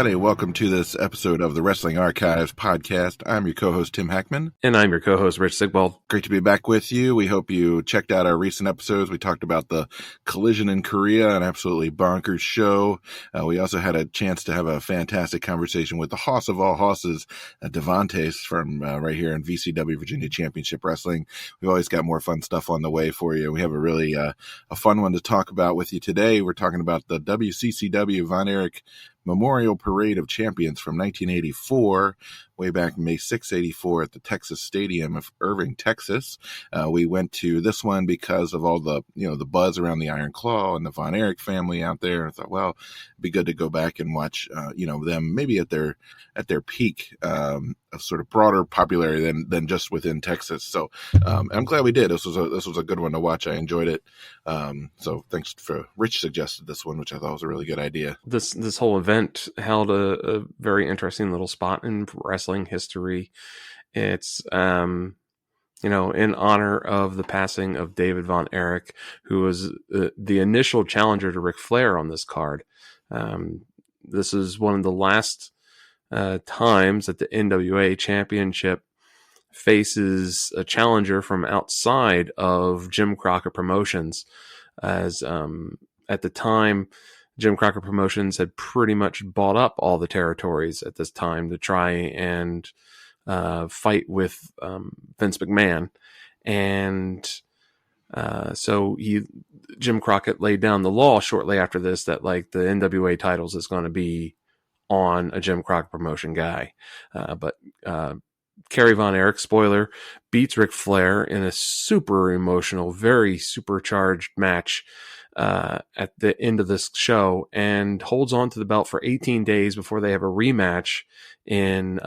everybody. Welcome to this episode of the Wrestling Archives podcast. I'm your co-host, Tim Hackman. And I'm your co-host, Rich Sigbold. Great to be back with you. We hope you checked out our recent episodes. We talked about the Collision in Korea, an absolutely bonkers show. We also had a chance to have a fantastic conversation with the Hoss of all Hosses, Devantes from right here in VCW, Virginia Championship Wrestling. We've always got more fun stuff on the way for you. We have a really a fun one to talk about with you today. We're talking about the WCCW Von Erich Memorial Parade of Champions from 1984, way back May 6, 84 at the Texas Stadium of Irving, Texas. We went to this one because of all the, the buzz around the Iron Claw and the Von Erich family out there. I thought, well, it'd be good to go back and watch, them maybe at their peak of sort of broader popularity than just within Texas. So I'm glad we did. This was a good one to watch. I enjoyed it. So thanks for Rich suggested this one, which I thought was a really good idea. This whole event held a very interesting little spot in wrestling history. It's in honor of the passing of David Von Erich, who was the initial challenger to Ric Flair on this card. This is one of the last times that the NWA Championship faces a challenger from outside of Jim Crockett Promotions, as at the time Jim Crockett Promotions had pretty much bought up all the territories at this time to try and fight with Vince McMahon. And so Jim Crockett laid down the law shortly after this that like the NWA titles is going to be on a Jim Crockett Promotion guy. But Kerry Von Erich, spoiler, beats Ric Flair in a super emotional, very supercharged match at the end of this show, and holds on to the belt for 18 days before they have a rematch in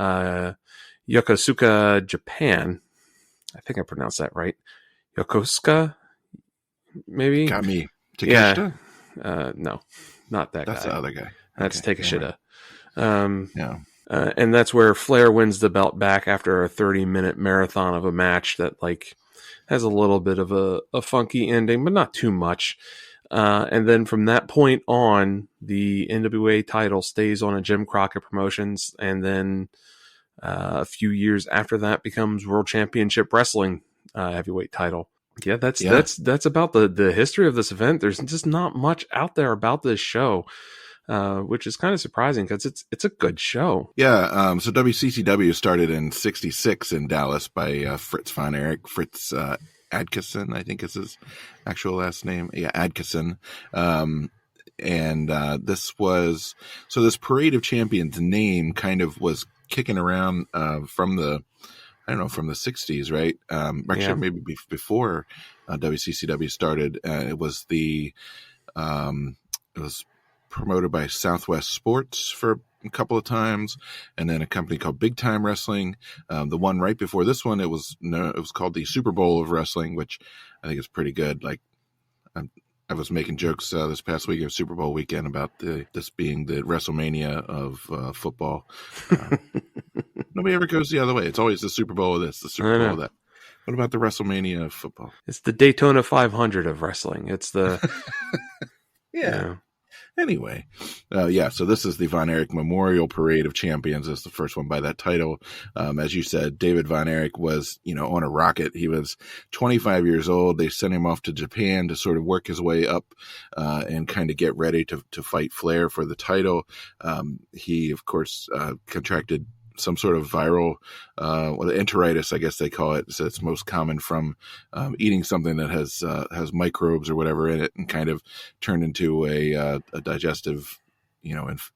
Yokosuka, Japan. I think I pronounced that right. Yokosuka, maybe? Got me. Takeshita? Yeah. No, not that That's guy. The other guy. That's okay. Takeshita. Yeah. And that's where Flair wins the belt back after a 30-minute marathon of a match that like has a little bit of a funky ending, but not too much. And then from that point on, the NWA title stays on a Jim Crockett Promotions, and then a few years after that becomes World Championship Wrestling heavyweight title. Yeah, that's about the history of this event. There's just not much out there about this show. Which is kind of surprising because it's a good show. Yeah. So WCCW started in '66 in Dallas by Fritz Von Erich. Fritz Adkisson, I think is his actual last name. Yeah, Adkisson. And this Parade of Champions name kind of was kicking around from the 60s, right? Actually, maybe before WCCW started. It was promoted by Southwest Sports for a couple of times, and then a company called Big Time Wrestling. The one right before this one, it was called the Super Bowl of Wrestling, which I think is pretty good. Like I was making jokes this past week of Super Bowl weekend about this being the WrestleMania of football. Nobody ever goes the other way. It's always the Super Bowl of this, the Super Bowl of that. What about the WrestleMania of football? It's the Daytona 500 of wrestling. It's the yeah. Anyway, so this is the Von Erich Memorial Parade of Champions. It's the first one by that title. As you said, David Von Erich was, on a rocket. He was 25 years old. They sent him off to Japan to sort of work his way up and kind of get ready to fight Flair for the title. He, of course, contracted some sort of viral enteritis, I guess they call it. So it's most common from eating something that has microbes or whatever in it, and kind of turned into a digestive,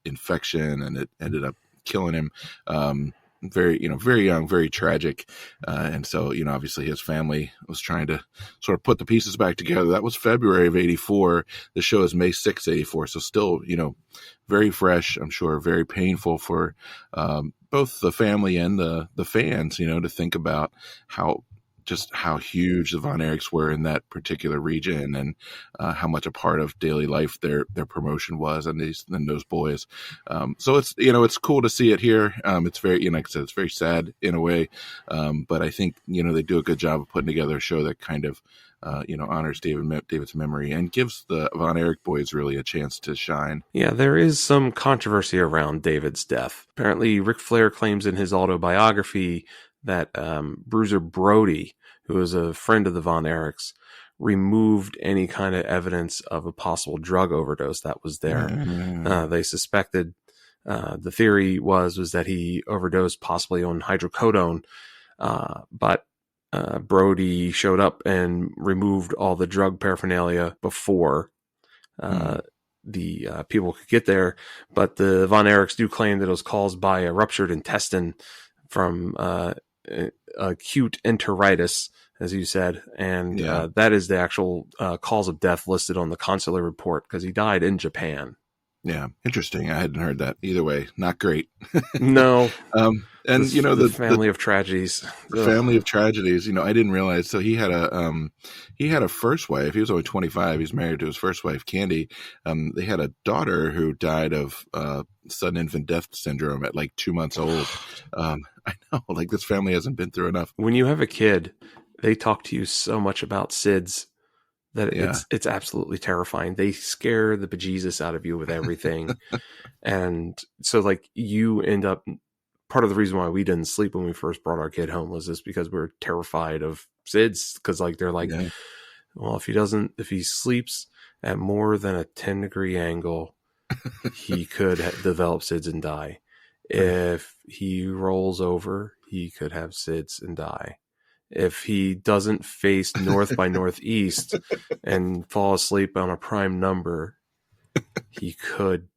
infection, and it ended up killing him. Very young, very tragic. And so, obviously his family was trying to sort of put the pieces back together. That was February of '84. The show is May 6, '84. So still, very fresh, I'm sure, very painful for both the family and the fans, to think about how just how huge the Von Erichs were in that particular region, and how much a part of daily life their promotion was, and those boys. So it's, it's cool to see it here. It's very, like I said, it's very sad in a way, but I think they do a good job of putting together a show that kind of honors David's memory and gives the Von Erich boys really a chance to shine. Yeah, there is some controversy around David's death. Apparently, Ric Flair claims in his autobiography that Bruiser Brody, who was a friend of the Von Erichs, removed any kind of evidence of a possible drug overdose that was there. They suspected, the theory was that he overdosed possibly on hydrocodone, but Brody showed up and removed all the drug paraphernalia before the people could get there. But the Von Erichs do claim that it was caused by a ruptured intestine from acute enteritis, as you said. And that is the actual cause of death listed on the consular report, because he died in Japan. Yeah, interesting. I hadn't heard that. Either way, not great. No. And the family of tragedies. The family of tragedies. I didn't realize. So he had a first wife. He was only 25. He's married to his first wife, Candy. They had a daughter who died of sudden infant death syndrome at like 2 months old. I know, like, this family hasn't been through enough. When you have a kid, they talk to you so much about SIDS that it's absolutely terrifying. They scare the bejesus out of you with everything. And so, like, you end up, part of the reason why we didn't sleep when we first brought our kid home was just because we were terrified of SIDS. Because, like, they're like, well, if he sleeps at more than a 10-degree angle, he could develop SIDS and die. If he rolls over, he could have SIDS and die. If he doesn't face north by northeast and fall asleep on a prime number, he could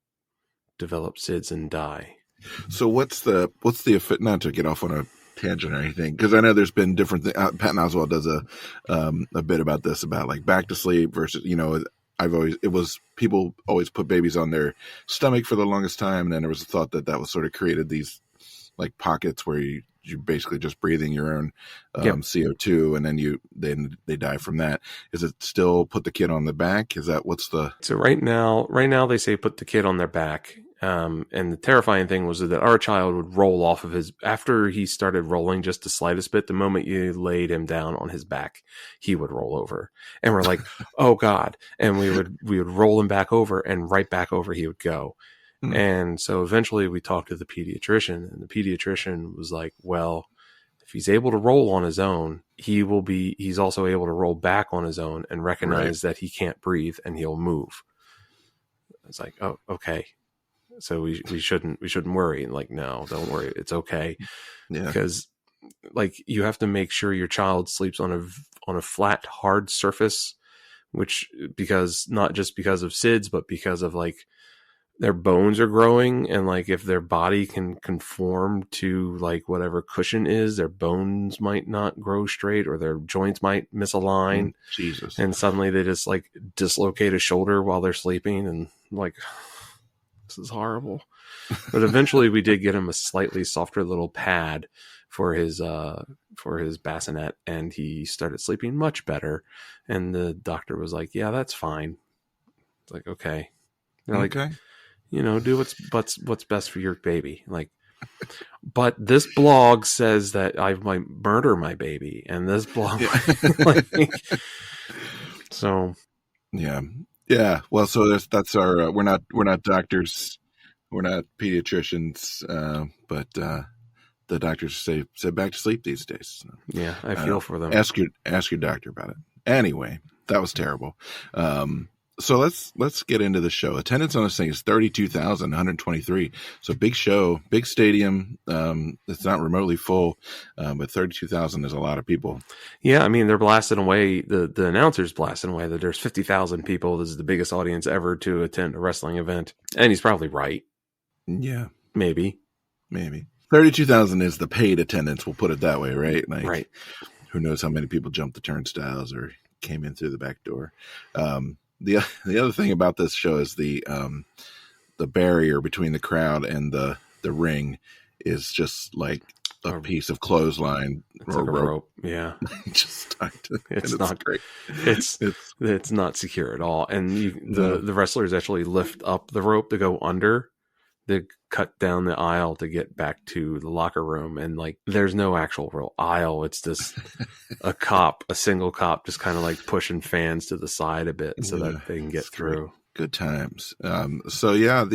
develop SIDS and die. So what's the not to get off on a tangent or anything, because I know there's been different things. Patton Oswalt does a bit about this, about like back to sleep versus, people always put babies on their stomach for the longest time, and then there was a thought that was sort of created these like pockets where you're basically just breathing your own CO2, and then they die from that. Is it still put the kid on the back? Is that so right now they say put the kid on their back. And the terrifying thing was that our child would roll off of after he started rolling just the slightest bit, the moment you laid him down on his back, he would roll over. And we're like, oh God. And we would roll him back over, and right back over he would go. Mm. And so eventually we talked to the pediatrician, and the pediatrician was like, well, if he's able to roll on his own, he's also able to roll back on his own and recognize that he can't breathe, and he'll move. It's like, oh, okay. So we shouldn't worry. And like, no, don't worry. It's okay. Yeah. Because like, you have to make sure your child sleeps on a flat, hard surface, because not just because of SIDS, but because of like their bones are growing, and like if their body can conform to like whatever cushion is, their bones might not grow straight, or their joints might misalign. Jesus. And suddenly they just like dislocate a shoulder while they're sleeping, and like, this is horrible. But eventually we did get him a slightly softer little pad for his bassinet, and he started sleeping much better. And the doctor was like, yeah, that's fine. It's like, okay. They're like, okay. Do what's best for your baby. Like, but this blog says that I might murder my baby, and this blog, so yeah. Well, so that's our. We're not doctors, we're not pediatricians, but the doctors say back to sleep these days. So, yeah, I feel for them. Ask your doctor about it. Anyway, that was terrible. So let's get into the show. Attendance on this thing is 32,123. So big show, big stadium. It's not remotely full, but 32,000 is a lot of people. Yeah, I mean, they're blasting away. The announcer's blasting away that there's 50,000 people. This is the biggest audience ever to attend a wrestling event, and he's probably right. Yeah, maybe. 32,000 is the paid attendance. We'll put it that way, right? Like, right. Who knows how many people jumped the turnstiles or came in through the back door. The other thing about this show is the barrier between the crowd and the ring is just like a piece of clothesline It's or like a rope. rope. Yeah. Just tied to, It's and not great. it's not secure at all. And No. the wrestlers actually lift up the rope to go under, to cut down the aisle to get back to the locker room. And like, there's no actual real aisle. It's just a single cop just kind of like pushing fans to the side a bit so that they can get through. Great. Good times. So yeah,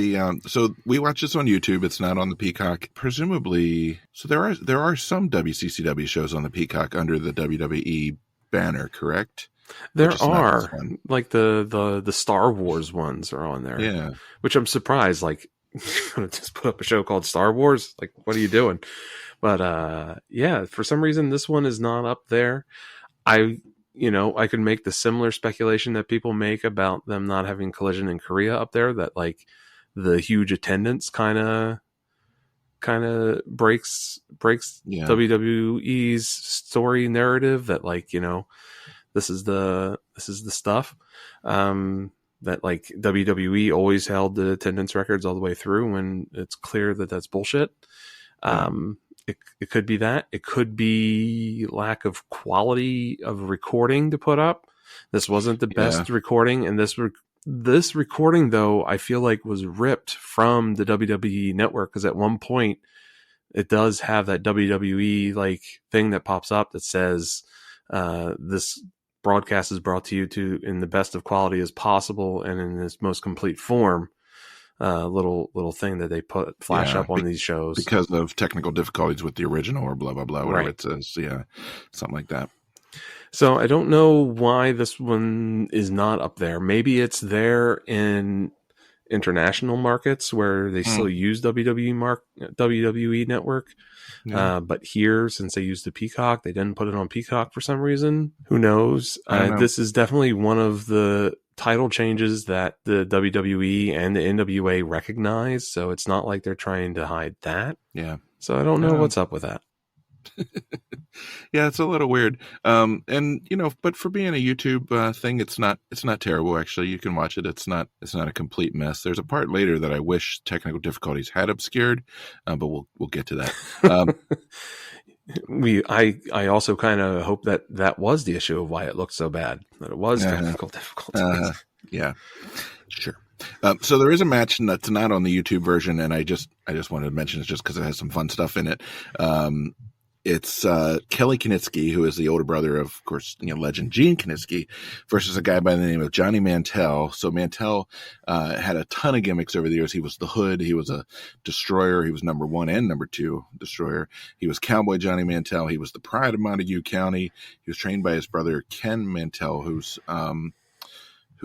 so we watch this on YouTube. It's not on the Peacock, presumably. So there are some WCCW shows on the Peacock under the WWE banner, correct? There are, like the Star Wars ones are on there. Yeah, which I'm surprised. Like, just put up a show called Star Wars. Like, what are you doing? But yeah, for some reason this one is not up there. I could make the similar speculation that people make about them not having Collision in Korea up there, that like the huge attendance kind of breaks WWE's story narrative, that like, this is the stuff, that like WWE always held the attendance records all the way through, when it's clear that that's bullshit. It could be that. It could be lack of quality of recording to put up. This wasn't the best recording, and this recording, though, I feel like was ripped from the WWE network, because at one point it does have that WWE like thing that pops up that says this broadcast is brought to you in the best of quality as possible and in its most complete form. Little thing that they flash up on these shows because of technical difficulties with the original, or blah blah blah, whatever it says. Yeah, something like that. So I don't know why this one is not up there. Maybe it's there in international markets where they still use WWE Network. But here, since they use the Peacock, they didn't put it on Peacock for some reason. Who knows? This is definitely one of the title changes that the WWE and the NWA recognize. So it's not like they're trying to hide that. Yeah. So I don't know what's up with that. Yeah, it's a little weird. And but for being a YouTube thing, it's not terrible actually. You can watch it. It's not a complete mess. There's a part later that I wish technical difficulties had obscured, but we'll get to that. I also kind of hope that was the issue of why it looked so bad, that it was technical difficulties. Yeah, sure. So there is a match that's not on the YouTube version, and I just wanted to mention it just because it has some fun stuff in it. It's Kelly Kiniski, who is the older brother of course, legend Gene Kiniski, versus a guy by the name of Johnny Mantell. So Mantell had a ton of gimmicks over the years. He was the Hood. He was a Destroyer. He was number 1 and number 2 Destroyer. He was Cowboy Johnny Mantell. He was the pride of Montague County. He was trained by his brother Ken Mantell, who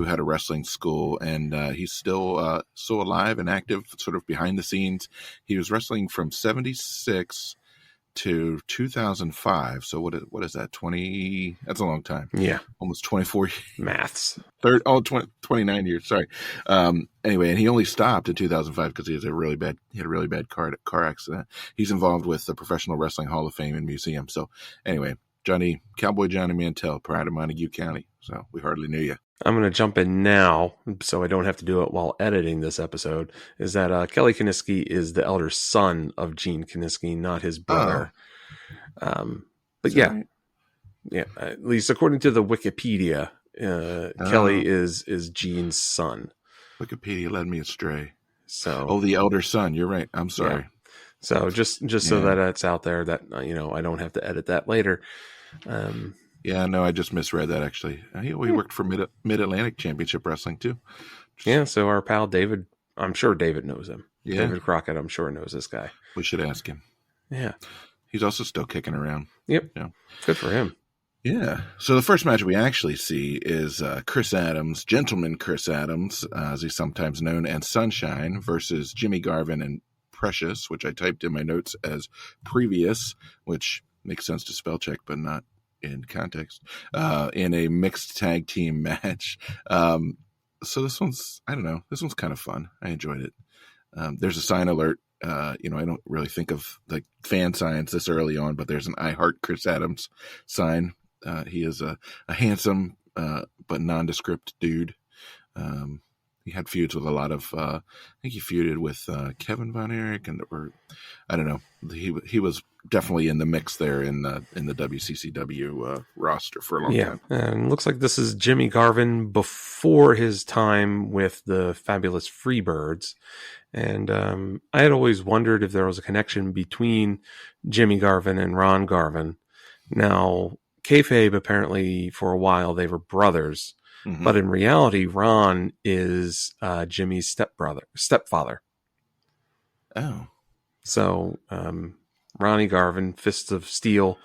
had a wrestling school, and he's still alive and active, sort of behind the scenes. He was wrestling from 1976 to 2005. So what is that? 20? That's a long time. Yeah. Almost 24 years. Maths. 29 years. Sorry. Anyway, and he only stopped in 2005 because he had a really bad car accident. He's involved with the Professional Wrestling Hall of Fame and Museum. So anyway, Cowboy Johnny Mantell, pride of Montague County. So we hardly knew you. I'm going to jump in now so I don't have to do it while editing this episode, is that Kelly Kiniski is the elder son of Gene Kiniski, not his brother. But yeah, at least according to the Wikipedia, Kelly is Gene's son. Wikipedia led me astray. So, the elder son. You're right. I'm sorry. Yeah. So just so that it's out there that, I don't have to edit that later. Yeah, no, I just misread that actually. He worked for Mid-Atlantic Championship Wrestling too. Yeah, so our pal David, I'm sure David knows him. Yeah. David Crockett, I'm sure knows this guy. We should ask him. Yeah. He's also still kicking around. Yep. Yeah. Good for him. Yeah. So the first match we actually see is Chris Adams, Gentleman Chris Adams, as he's sometimes known, and Sunshine versus Jimmy Garvin and Precious, which I typed in my notes as Previous, which makes sense to spell check, but not in context, in a mixed tag team match. So this one's kind of fun. I enjoyed it. There's a sign alert. I don't really think of like fan signs this early on, but there's an I Heart Chris Adams sign. He is a handsome but nondescript dude. He had feuds with a lot of. I think he feuded with Kevin Von Erich, or I don't know. He was definitely in the mix there in the WCCW roster for a long time. And looks like this is Jimmy Garvin before his time with the Fabulous Freebirds. And I had always wondered if there was a connection between Jimmy Garvin and Ron Garvin. Now, kayfabe, apparently for a while they were brothers, but in reality, Ron is Jimmy's stepfather. Oh. So Ronnie Garvin, Fists of Stone,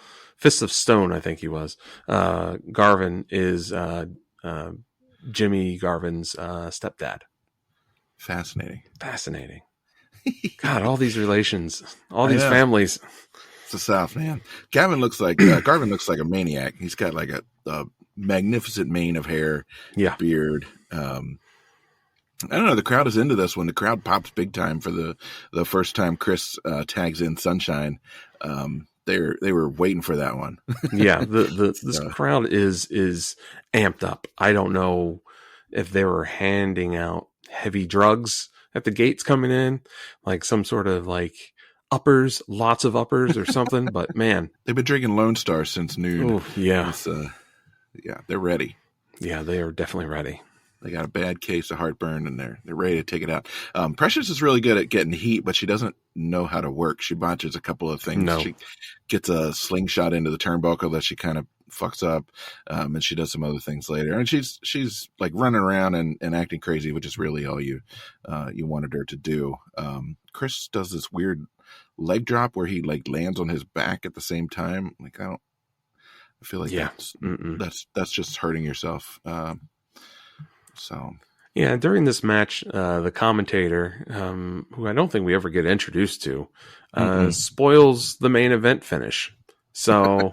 I think he was. Garvin is Jimmy Garvin's stepdad. Fascinating. God, all these relations, all these families. It's the South, man. Garvin looks like a maniac. He's got like a magnificent mane of hair, beard. I don't know. The crowd is into this one. The crowd pops big time for the first time Chris tags in Sunshine. They were waiting for that one. Yeah, this crowd is amped up. I don't know if they were handing out heavy drugs at the gates coming in, like some sort of like uppers, lots of uppers or something. But man, they've been drinking Lone Star since noon. Oh, yeah. They're ready. Yeah, they are definitely ready. They got a bad case of heartburn and they're ready to take it out. Precious is really good at getting heat, but she doesn't know how to work. She botches a couple of things. No. She gets a slingshot into the turnbuckle that she kind of fucks up, and she does some other things later. And she's like running around and acting crazy, which is really all you wanted her to do. Chris does this weird leg drop where he like lands on his back at the same time. Like I feel like that's just hurting yourself. So yeah, during this match, the commentator, who I don't think we ever get introduced to, spoils the main event finish. So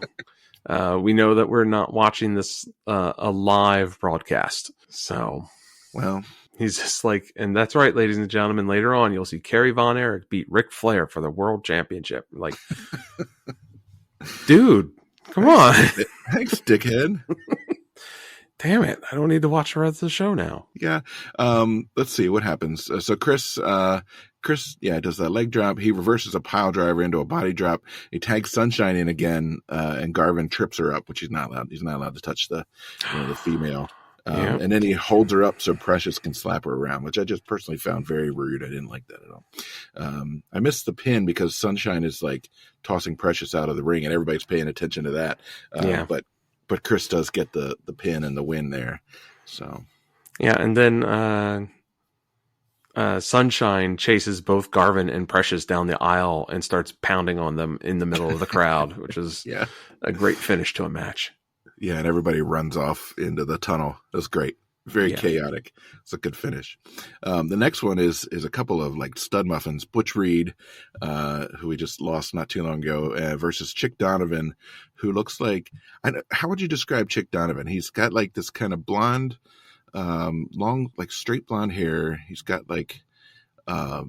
we know that we're not watching this a live broadcast. So well, he's just like, and that's right, ladies and gentlemen. Later on, you'll see Kerry Von Erich beat Ric Flair for the World Championship. Like, dude, come on, thanks, dickhead. Damn it. I don't need to watch the rest of the show now. Yeah. Let's see what happens. So Chris, does that leg drop. He reverses a pile driver into a body drop. He tags Sunshine in again, and Garvin trips her up, which he's not allowed. He's not allowed to touch the female. And then he holds her up so Precious can slap her around, which I just personally found very rude. I didn't like that at all. I missed the pin because Sunshine is like tossing Precious out of the ring and everybody's paying attention to that. But Chris does get the pin and the win there. So yeah, and then Sunshine chases both Garvin and Precious down the aisle and starts pounding on them in the middle of the crowd, which is a great finish to a match. Yeah, and everybody runs off into the tunnel. It was great. Very chaotic. It's a good finish. The next one is a couple of like stud muffins. Butch Reed, who we just lost not too long ago, versus Chick Donovan, who looks like, how would you describe Chick Donovan? He's got like this kind of blonde, long, like straight blonde hair. He's got like a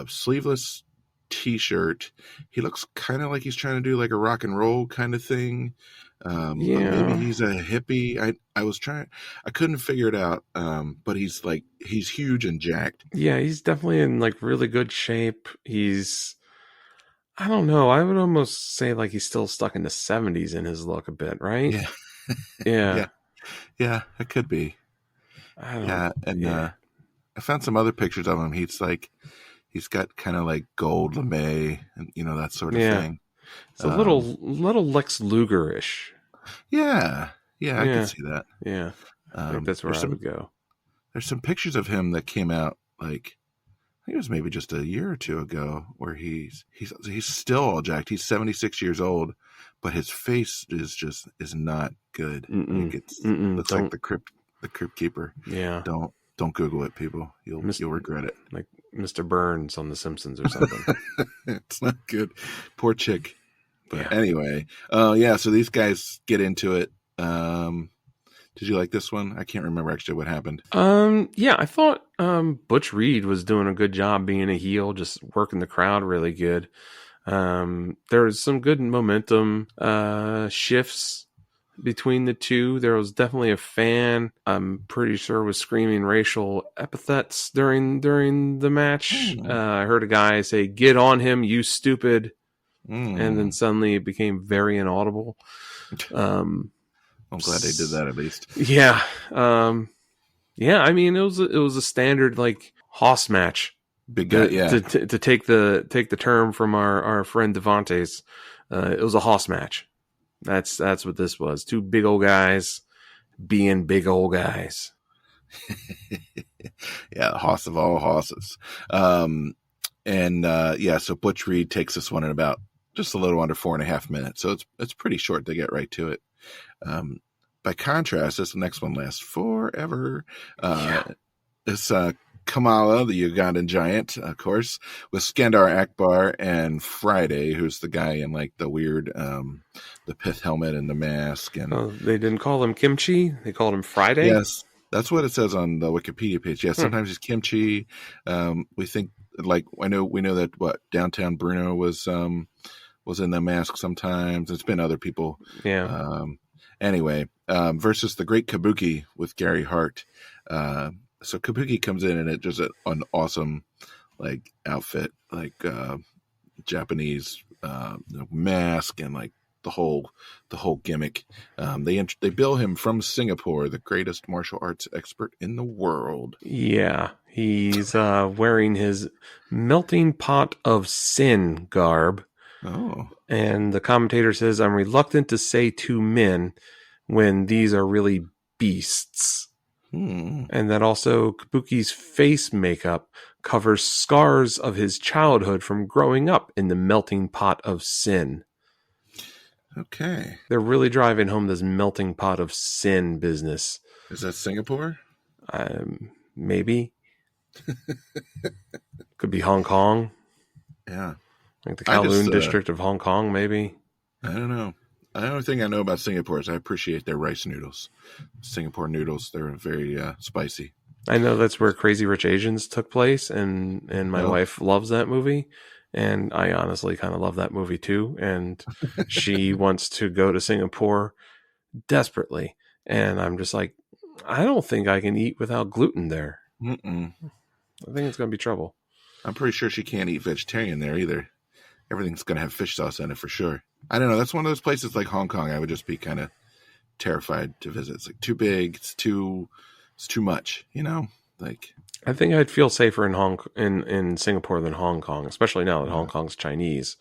sleeveless t-shirt. He looks kind of like he's trying to do like a rock and roll kind of thing. But maybe he's a hippie. I couldn't figure it out. But he's huge and jacked. Yeah, he's definitely in like really good shape. I don't know. I would almost say like he's still stuck in the 70s in his look a bit, right? Yeah. Yeah, it could be. I found some other pictures of him. He's got kind of like gold lame and that sort of thing. It's a little Lex Luger-ish. Yeah, I can see that. Yeah, I think that's where I would go. There's some pictures of him that came out like I think it was maybe just a year or two ago, where he's still all jacked. He's 76 years old, but his face is not good. Like looks like the Crypt Keeper. Yeah, don't Google it, people. You'll regret it. Like Mr. Burns on The Simpsons or something. It's not good. Poor Chick. But anyway, so these guys get into it. Did you like this one? I can't remember actually what happened. I thought Butch Reed was doing a good job being a heel, just working the crowd really good. There was some good momentum shifts between the two. There was definitely a fan, I'm pretty sure, was screaming racial epithets during the match. I heard a guy say, "Get on him, you stupid and then suddenly it became very inaudible. I'm glad they did that at least. Yeah. Yeah, I mean, it was a standard like Hoss match. Big guy, yeah. To take the term from our friend Devante's, it was a Hoss match. That's what this was. Two big old guys being big old guys. Yeah, the hoss of all hosses. So Butch Reed takes this one in about just a little under 4.5 minutes. So it's pretty short to get right to it. By contrast, this next one lasts forever. It's Kamala, the Ugandan giant, of course, with Skandar Akbar and Friday, who's the guy in like the weird, the pith helmet and the mask. And they didn't call him Kimchi; they called him Friday. Yes, that's what it says on the Wikipedia page. Yeah, sometimes it's Kimchi. We think we know that Downtown Bruno was in the mask sometimes. It's been other people. Yeah. Anyway, versus the Great Kabuki with Gary Hart. So Kabuki comes in and it just an awesome like outfit, like Japanese mask and like the whole gimmick. They bill him from Singapore, the greatest martial arts expert in the world. Yeah, he's wearing his melting pot of sin garb. Oh. And the commentator says, "I'm reluctant to say two men when these are really beasts." And that also Kabuki's face makeup covers scars of his childhood from growing up in the melting pot of sin. Okay. They're really driving home this melting pot of sin business. Is that Singapore? Maybe. Could be Hong Kong. Yeah. Like the Kowloon district of Hong Kong, maybe. I don't know. The only thing I know about Singapore is I appreciate their rice noodles. Singapore noodles, they're very spicy. I know that's where Crazy Rich Asians took place, and my wife loves that movie. And I honestly kind of love that movie too. And she wants to go to Singapore desperately. And I'm just like, I don't think I can eat without gluten there. Mm-mm. I think it's going to be trouble. I'm pretty sure she can't eat vegetarian there either. Everything's going to have fish sauce in it for sure. I don't know. That's one of those places like Hong Kong. I would just be kind of terrified to visit. It's like too big. It's too much, you know? Like, I think I'd feel safer in Singapore than Hong Kong, especially now that Hong Kong's Chinese.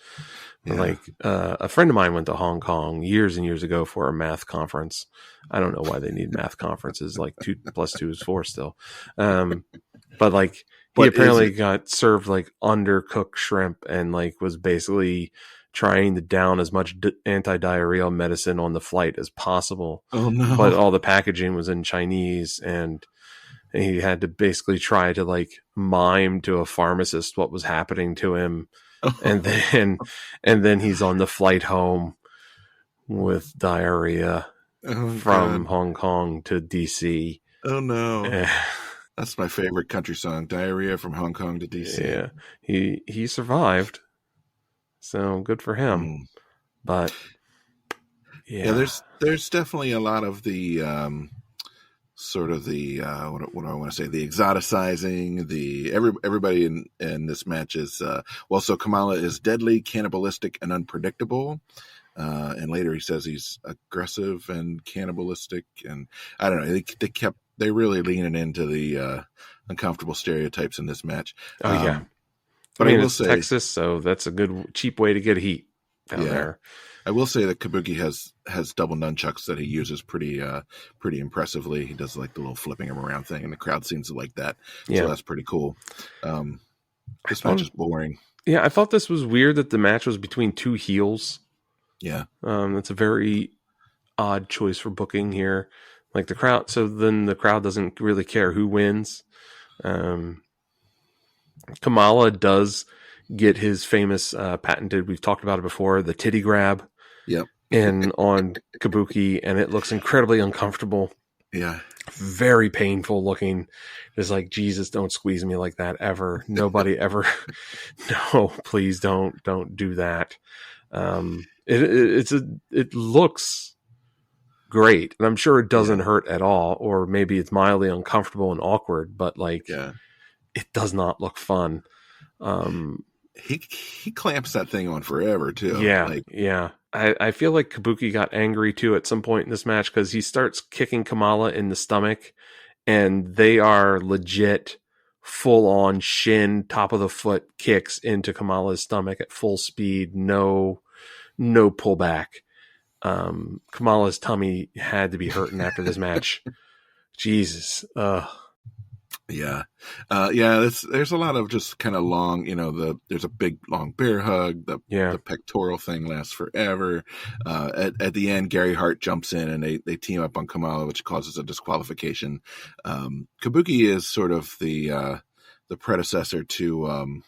Yeah. Like a friend of mine went to Hong Kong years and years ago for a math conference. I don't know why they need math conferences. Like 2 + 2 is 4 still. But like he apparently got served like undercooked shrimp and like was basically trying to down as much anti-diarrheal medicine on the flight as possible. Oh no! But all the packaging was in Chinese, and he had to basically try to like mime to a pharmacist what was happening to him. Oh. And then he's on the flight home with diarrhea from Hong Kong to DC. Oh no. That's my favorite country song, Diarrhea from Hong Kong to DC. Yeah. He survived. So good for him. But yeah, there's definitely a lot of the sort of the what do I want to say, the exoticizing, everybody in this match is so Kamala is deadly, cannibalistic, and unpredictable, and later he says he's aggressive and cannibalistic, and I don't know, they really leaning into the uncomfortable stereotypes in this match. Oh yeah, but I mean, it's Texas, so that's a good cheap way to get heat down there. I will say that Kabuki has double nunchucks that he uses pretty impressively. He does like the little flipping him around thing, and the crowd seems to like that. Yeah. So that's pretty cool. This match is boring. Yeah, I thought this was weird that the match was between two heels. Yeah. That's a very odd choice for booking here. Like the crowd, so then the crowd doesn't really care who wins. Kamala does get his famous patented, we've talked about it before, the titty grab. Yep. And on Kabuki, and it looks incredibly uncomfortable. Yeah. Very painful looking. It's like, Jesus, don't squeeze me like that ever. Nobody ever. No, please don't do that. It looks great, and I'm sure it doesn't hurt at all, or maybe it's mildly uncomfortable and awkward, but like, it does not look fun. he clamps that thing on forever too. Yeah, Like, yeah. I feel like Kabuki got angry too at some point in this match because he starts kicking Kamala in the stomach, and they are legit full on shin, top of the foot kicks into Kamala's stomach at full speed, no pullback. Kamala's tummy had to be hurting after this match. Jesus. yeah. There's a lot of just kind of long, there's a big long bear hug. The pectoral thing lasts forever. At the end, Gary Hart jumps in and they team up on Kamala, which causes a disqualification. Kabuki is sort of the predecessor to,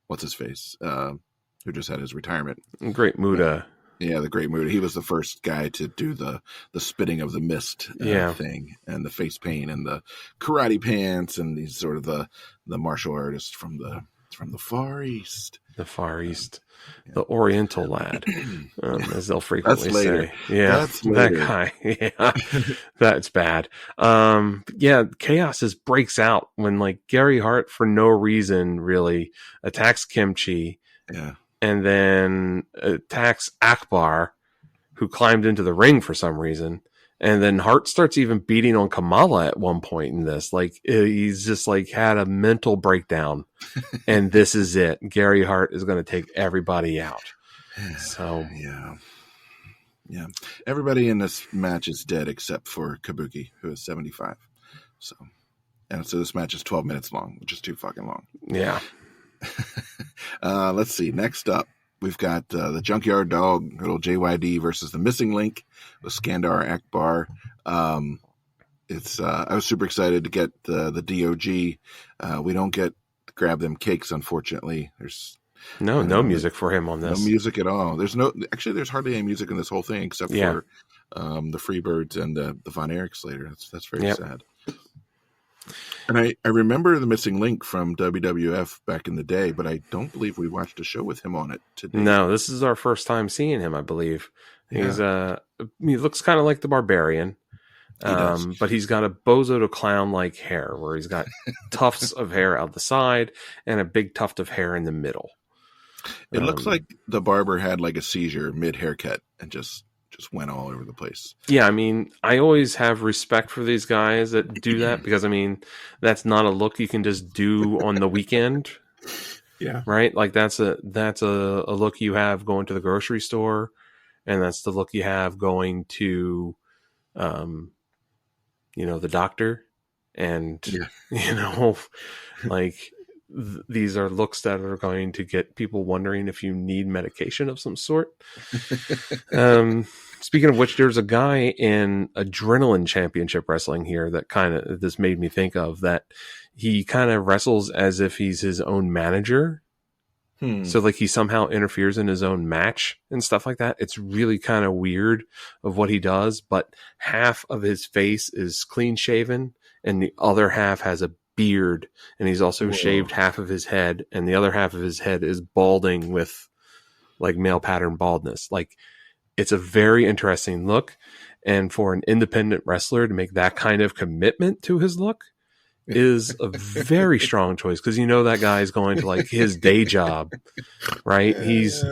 what's his face? Who just had his retirement. Great Muta. Yeah, the Great Muta. He was the first guy to do the spitting of the mist thing, and the face paint, and the karate pants, and he's sort of the martial artist from the Far East. The Far East, the Oriental lad, as they'll frequently say. Yeah, that's that guy. Yeah, that's bad. Chaos just breaks out when like Gary Hart, for no reason really, attacks Kimchi. Yeah. And then attacks Akbar, who climbed into the ring for some reason. And then Hart starts even beating on Kamala at one point in this. Like, he's just like had a mental breakdown. And this is it. Gary Hart is going to take everybody out. So, yeah. Everybody in this match is dead except for Kabuki, who is 75. So this match is 12 minutes long, which is too fucking long. Yeah. Let's see. Next up, we've got the Junkyard Dog, little JYD versus the Missing Link with Skandar Akbar. I was super excited to get the DOG. We don't get to grab them cakes, unfortunately. There's no music for him on this. No music at all. There's hardly any music in this whole thing except for the Freebirds and the Von Erichs later. That's very sad. And I remember the Missing Link from WWF back in the day, but I don't believe we watched a show with him on it today. No, this is our first time seeing him, I believe. He's he looks kind of like the Barbarian, but he's got a Bozo the Clown like hair, where he's got tufts of hair out the side and a big tuft of hair in the middle. It looks like the barber had like a seizure mid haircut and just went all over the place. Yeah, I mean, I always have respect for these guys that do that because, I mean, that's not a look you can just do on the weekend. Yeah. Right? Like that's a look you have going to the grocery store, and that's the look you have going to the doctor, and like these are looks that are going to get people wondering if you need medication of some sort. Speaking of which, there's a guy in Adrenaline Championship Wrestling here that this made me think of, that he kind of wrestles as if he's his own manager. So like he somehow interferes in his own match and stuff like that. It's really kind of weird of what he does, but half of his face is clean shaven and the other half has a beard, and he's also shaved half of his head, and the other half of his head is balding with like male pattern baldness. Like, it's a very interesting look, and for an independent wrestler to make that kind of commitment to his look is a very strong choice, because that guy is going to like his day job, right? He's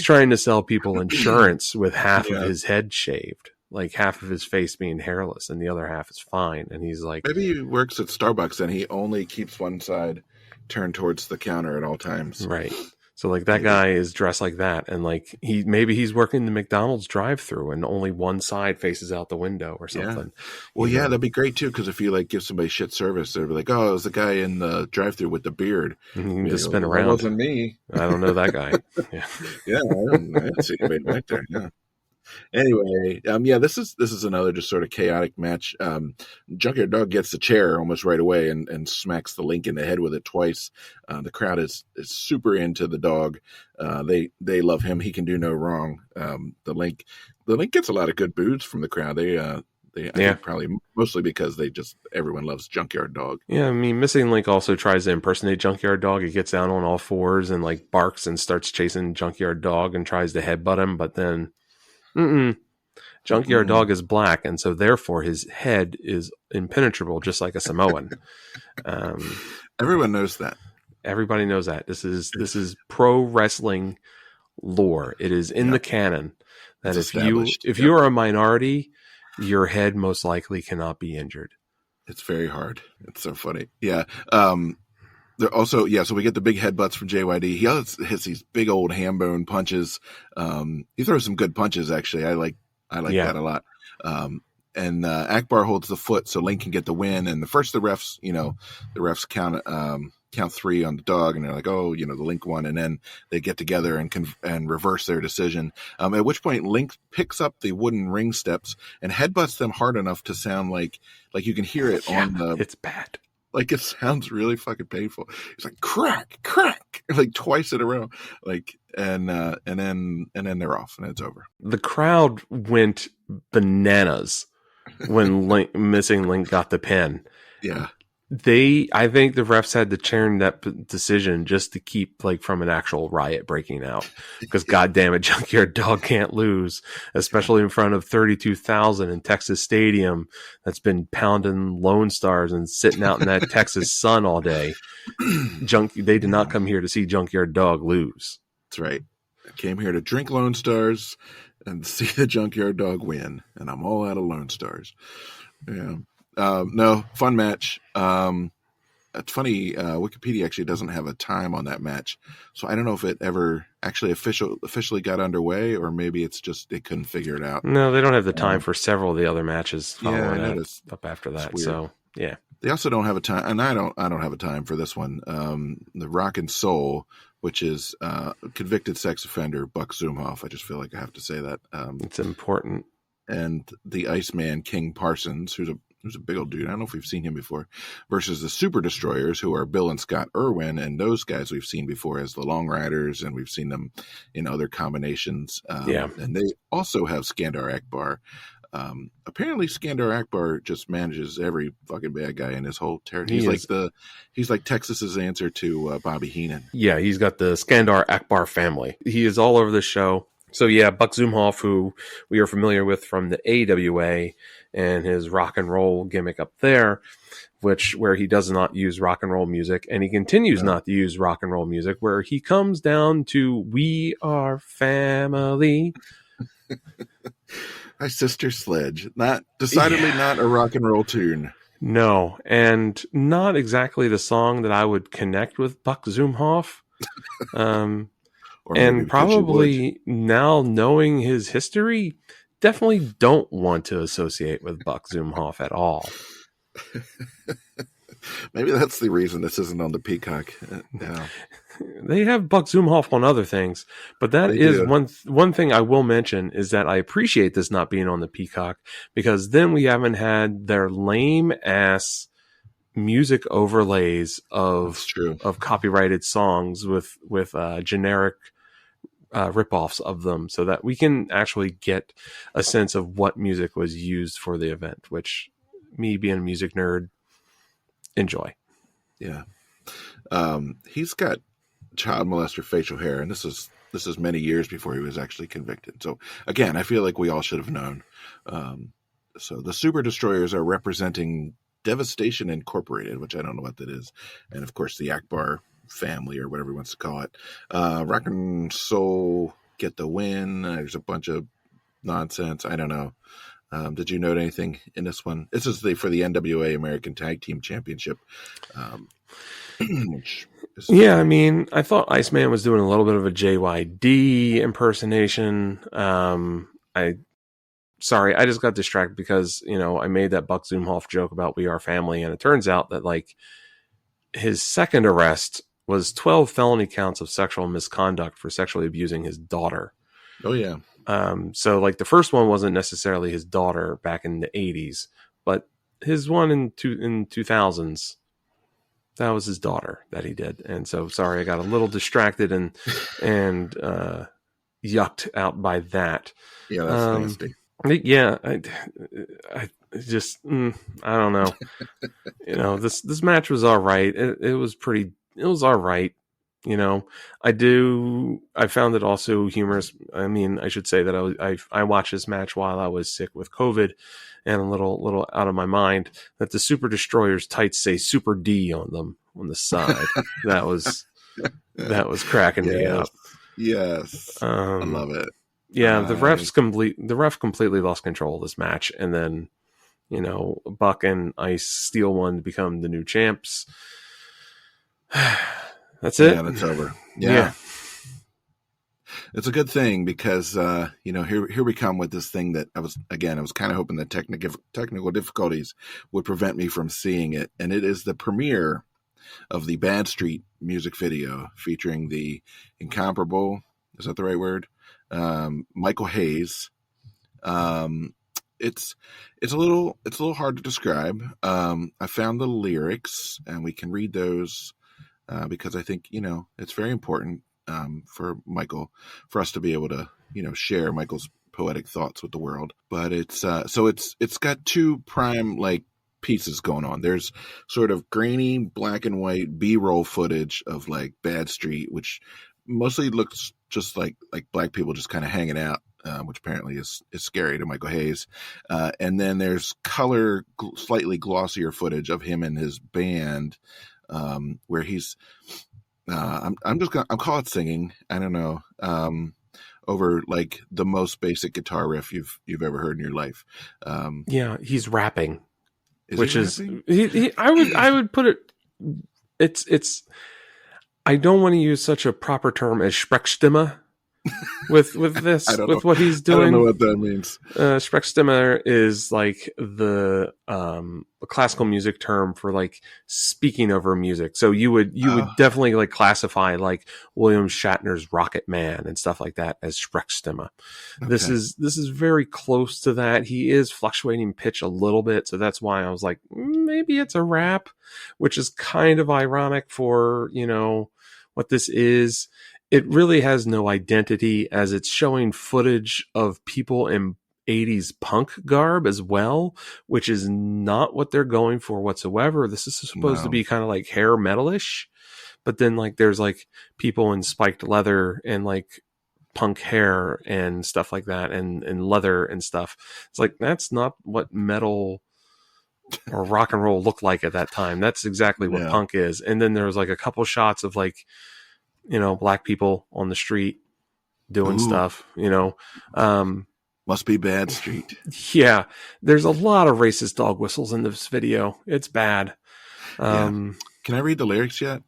trying to sell people insurance with half of his head shaved, like half of his face being hairless and the other half is fine. And he's like, maybe he works at Starbucks and he only keeps one side turned towards the counter at all times. Right. So like that guy is dressed like that, and like he's working the McDonald's drive-through and only one side faces out the window or something. Well, that'd be great too, because if you like give somebody shit service, they'll be like, "Oh, it was the guy in the drive-through with the beard." And you can just spin around. That wasn't me. I don't know that guy. Yeah, I didn't see anybody back there. Yeah. Anyway, this is another just sort of chaotic match. Junkyard Dog gets the chair almost right away and smacks the Link in the head with it twice. The crowd is super into the dog. They love him. He can do no wrong. The Link gets a lot of good boos from the crowd. I think probably mostly because everyone loves Junkyard Dog. Yeah, I mean, Missing Link also tries to impersonate Junkyard Dog. He gets down on all fours and like barks and starts chasing Junkyard Dog and tries to headbutt him, but then Junkyard Dog is black, and so therefore his head is impenetrable, just like a Samoan. Everyone knows that. Everybody knows that. This is pro wrestling lore. It is in the canon that It's established. if you are a minority, your head most likely cannot be injured. It's very hard. It's so funny. Yeah. There also, so we get the big headbutts from JYD. He also hits these big old ham bone punches. He throws some good punches, actually. I like that a lot. And Akbar holds the foot so Link can get the win. And the refs count 3 on the dog, and they're like, oh, the Link won. And then they get together and reverse their decision. At which point Link picks up the wooden ring steps and headbutts them hard enough to sound like you can hear it on the. It's bad. Like, it sounds really fucking painful. It's like crack, crack, like twice in a row. Like, and then they're off and it's over. The crowd went bananas when Missing Link got the pin. Yeah. I think the refs had to turn that decision just to keep from an actual riot breaking out, because goddamn it, Junkyard Dog can't lose, especially in front of 32,000 in Texas Stadium that's been pounding Lone Stars and sitting out in that Texas sun all day. They did not come here to see Junkyard Dog lose. That's right. I came here to drink Lone Stars and see the Junkyard Dog win, and I'm all out of Lone Stars. Yeah. No, fun match. It's funny. Wikipedia actually doesn't have a time on that match, so I don't know if it ever actually officially got underway, or maybe it's just they couldn't figure it out. No, they don't have the time for several of the other matches following up after that. So yeah, they also don't have a time, and I don't have a time for this one. The Rock and Soul, which is convicted sex offender Buck Zumhofe. I just feel like I have to say that. It's important. And the Iceman King Parsons, who's a big old dude. I don't know if we've seen him before, versus the Super Destroyers, who are Bill and Scott Irwin. And those guys we've seen before as the Long Riders, and we've seen them in other combinations. And they also have Skandar Akbar. Apparently Skandar Akbar just manages every fucking bad guy in his whole territory. He's like Texas's answer to Bobby Heenan. Yeah, he's got the Skandar Akbar family. He is all over the show. So yeah, Buck Zumhofe, who we are familiar with from the AWA and his rock and roll gimmick up there, where he does not use rock and roll music, and he continues not to use rock and roll music, where he comes down to "We Are Family." My Sister Sledge, not a rock and roll tune. No, and not exactly the song that I would connect with Buck Zumhofe. And probably now knowing his history, definitely don't want to associate with Buck Zumhofe at all. Maybe that's the reason this isn't on the Peacock. Yeah. They have Buck Zumhofe on other things, but that is one thing I will mention is that I appreciate this not being on the Peacock, because then we haven't had their lame ass music overlays of copyrighted songs with generic ripoffs of them, so that we can actually get a sense of what music was used for the event, which me being a music nerd enjoy. Yeah. He's got child molester facial hair, and this is many years before he was actually convicted. So again, I feel like we all should have known. So the Super Destroyers are representing Devastation Incorporated, which I don't know what that is, and of course the Akbar family, or whatever he wants to call it. Rock and Soul get the win. There's a bunch of nonsense. I don't know. Did you note anything in this one? This is for the NWA American Tag Team Championship. I mean, I thought Iceman was doing a little bit of a JYD impersonation. I just got distracted because, I made that Buck Zumhofe joke about We Are Family, and it turns out that his second arrest was 12 felony counts of sexual misconduct for sexually abusing his daughter. Oh yeah. So the first one wasn't necessarily his daughter back in the 80s, but his one in 2000s, that was his daughter that he did. And so, sorry, I got a little distracted and yucked out by that. Yeah, that's nasty. Yeah, I just, I don't know. This match was all right. It was all right. I found it also humorous. I mean, I should say that I watched this match while I was sick with COVID and a little out of my mind, that the Super Destroyer's tights say Super D on them on the side. that was cracking me Yes. up. Yes. I love it. Yeah, the ref completely lost control of this match, and then Buck and Ice steal one to become the new champs. That's it. Yeah, that's over. Yeah. It's a good thing because here we come with this thing that I was kind of hoping that technical difficulties would prevent me from seeing it, and it is the premiere of the Bad Street music video featuring the incomparable, is that the right word? Michael Hayes. It's a little hard to describe. I found the lyrics, and we can read those because I think it's very important for us to be able to share Michael's poetic thoughts with the world. But it's got two prime pieces going on. There's sort of grainy black and white B-roll footage of Bad Street, which mostly looks just like black people just kind of hanging out, which apparently is scary to Michael Hayes. And then there's color, slightly glossier footage of him and his band, where he's I'm call it singing. I don't know. Over the most basic guitar riff you've ever heard in your life. Yeah, he's rapping. I would put it. It's. I don't want to use such a proper term as Sprechstimme with this with what he's doing. I don't know what that means. Sprechstimme is the classical music term for speaking over music. So you would definitely classify William Shatner's Rocket Man and stuff like that as Sprechstimme. Okay. This is very close to that. He is fluctuating pitch a little bit, so that's why I was like, maybe it's a rap, which is kind of ironic for what this is. It really has no identity, as it's showing footage of people in 80s punk garb as well, which is not what they're going for whatsoever. This is supposed to be kind of hair metalish, but then there's people in spiked leather and punk hair and stuff like that, and leather and stuff. It's that's not what metal or rock and roll looked like at that time. That's exactly what punk is. And then there's a couple shots of black people on the street doing stuff, must be Bad Street. Yeah. There's a lot of racist dog whistles in this video. It's bad. Can I read the lyrics yet?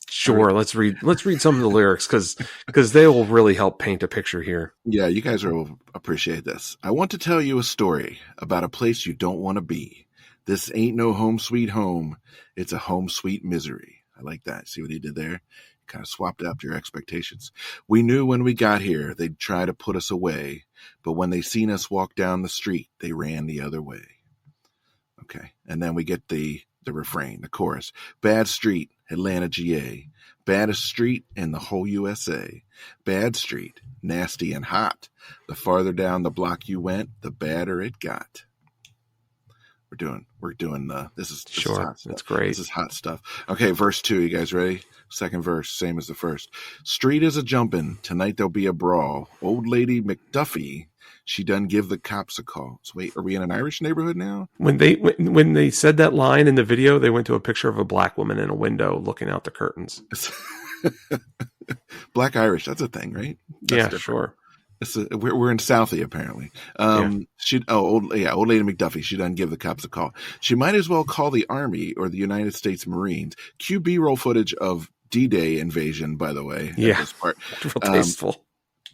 Sure. Let's read some of the lyrics because they will really help paint a picture here. Yeah. You guys will appreciate this. I want to tell you a story about a place you don't want to be. This ain't no home sweet home. It's a home sweet misery. I like that. See what he did there? Kind of swapped out your expectations. We knew when we got here they'd try to put us away, but when they seen us walk down the street, they ran the other way. Okay, and then we get the refrain, the chorus. Bad Street, Atlanta, GA. Baddest street in the whole USA. Bad Street, nasty and hot. The farther down the block you went, the badder it got. We're doing this is hot stuff. That's great. This is hot stuff. Okay, verse 2, you guys ready? Second verse, same as the first. Street is a jumpin', tonight there'll be a brawl. Old lady McDuffie, she done give the cops a call. So wait, are we in an Irish neighborhood now? When they said that line in the video, they went to a picture of a black woman in a window looking out the curtains. Black Irish, that's a thing, right? That's different. Sure. We're in Southie apparently. Old lady McDuffie. She doesn't give the cops a call. She might as well call the Army or the United States Marines. Cue B-roll footage of D-Day invasion, by the way. Yeah, this part. Real tasteful.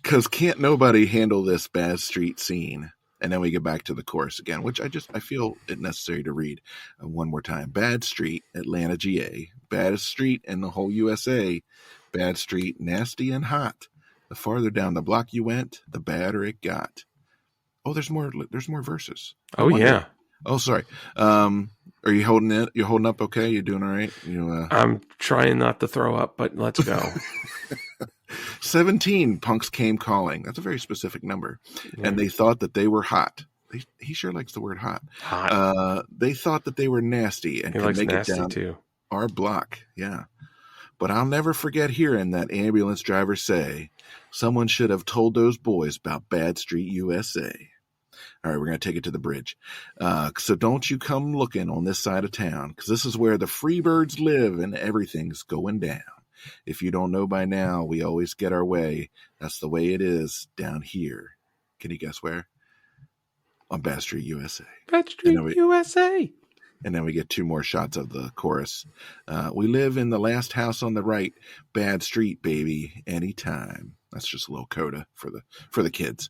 Because can't nobody handle this Bad Street scene? And then we get back to the chorus again, which I feel it necessary to read one more time. Bad Street, Atlanta, GA. Baddest street in the whole USA. Bad Street, nasty and hot. The farther down the block you went, the badder it got. Oh, there's more verses. Oh, yeah. Oh, sorry. Are you holding it? You're holding up okay? You doing all right? I'm trying not to throw up, but let's go. 17 punks came calling. That's a very specific number. Yeah. And they thought that they were hot. He sure likes the word hot. Hot. They thought that they were nasty and could make it down too. Our block. Yeah. But I'll never forget hearing that ambulance driver say, someone should have told those boys about Bad Street USA. All right, we're going to take it to the bridge. So don't you come looking on this side of town, because this is where the Freebirds live and everything's going down. If you don't know by now, we always get our way. That's the way it is down here. Can you guess where? On Bad Street USA. Bad Street USA. And then we get 2 more shots of the chorus. We live in the last house on the right. Bad Street, baby, anytime. That's just a little coda for the kids.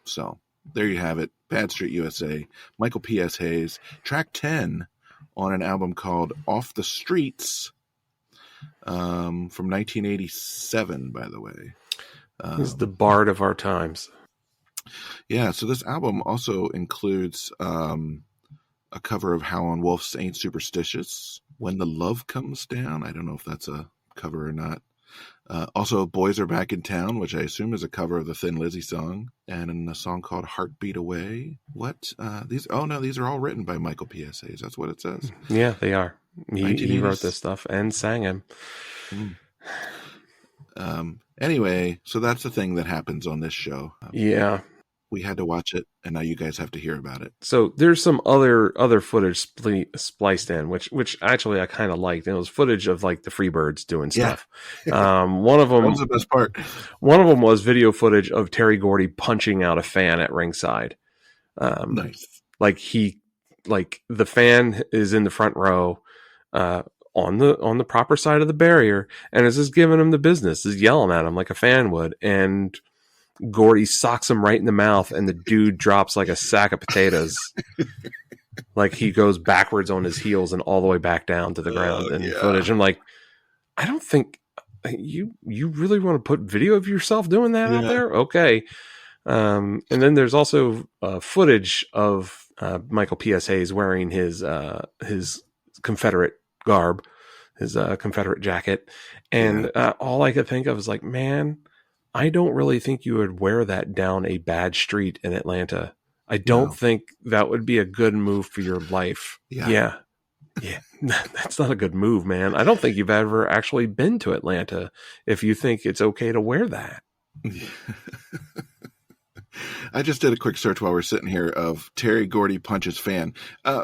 So there you have it. Bad Street USA. Michael P.S. Hayes. Track 10 on an album called Off the Streets from 1987, by the way. He's the bard of our times. Yeah, so this album also includes a cover of Howlin' Wolf's Ain't Superstitious. When the Love Comes Down. I don't know if that's a cover or not. Also, Boys Are Back in Town, which I assume is a cover of the Thin Lizzy song, and a song called Heartbeat Away. What? These are all written by Michael P.S. Hayes. That's what it says. Yeah, they are. He wrote this stuff and sang him. Anyway, so that's the thing that happens on this show. Yeah. We had to watch it, and now you guys have to hear about it. So there's some other footage spliced in, which actually I kind of liked. And it was footage of like the Freebirds doing stuff. Yeah. One of them that was the best part. One of them was video footage of Terry Gordy punching out a fan at ringside. Nice. Like the fan is in the front row, on the proper side of the barrier, and is just giving him the business, is yelling at him like a fan would, and Gordy socks him right in the mouth, and the dude drops like a sack of potatoes. Like he goes backwards on his heels and all the way back down to the ground in footage. I'm like, I don't think you really want to put video of yourself doing that out there? Okay. And then there's also footage of Michael P.S. Hayes wearing his Confederate garb, his Confederate jacket. And all I could think of is like, man, I don't really think you would wear that down a bad street in Atlanta. I don't think that would be a good move for your life. Yeah. That's not a good move, man. I don't think you've ever actually been to Atlanta if you think it's okay to wear that. I just did a quick search while we're sitting here of Terry Gordy punches fan.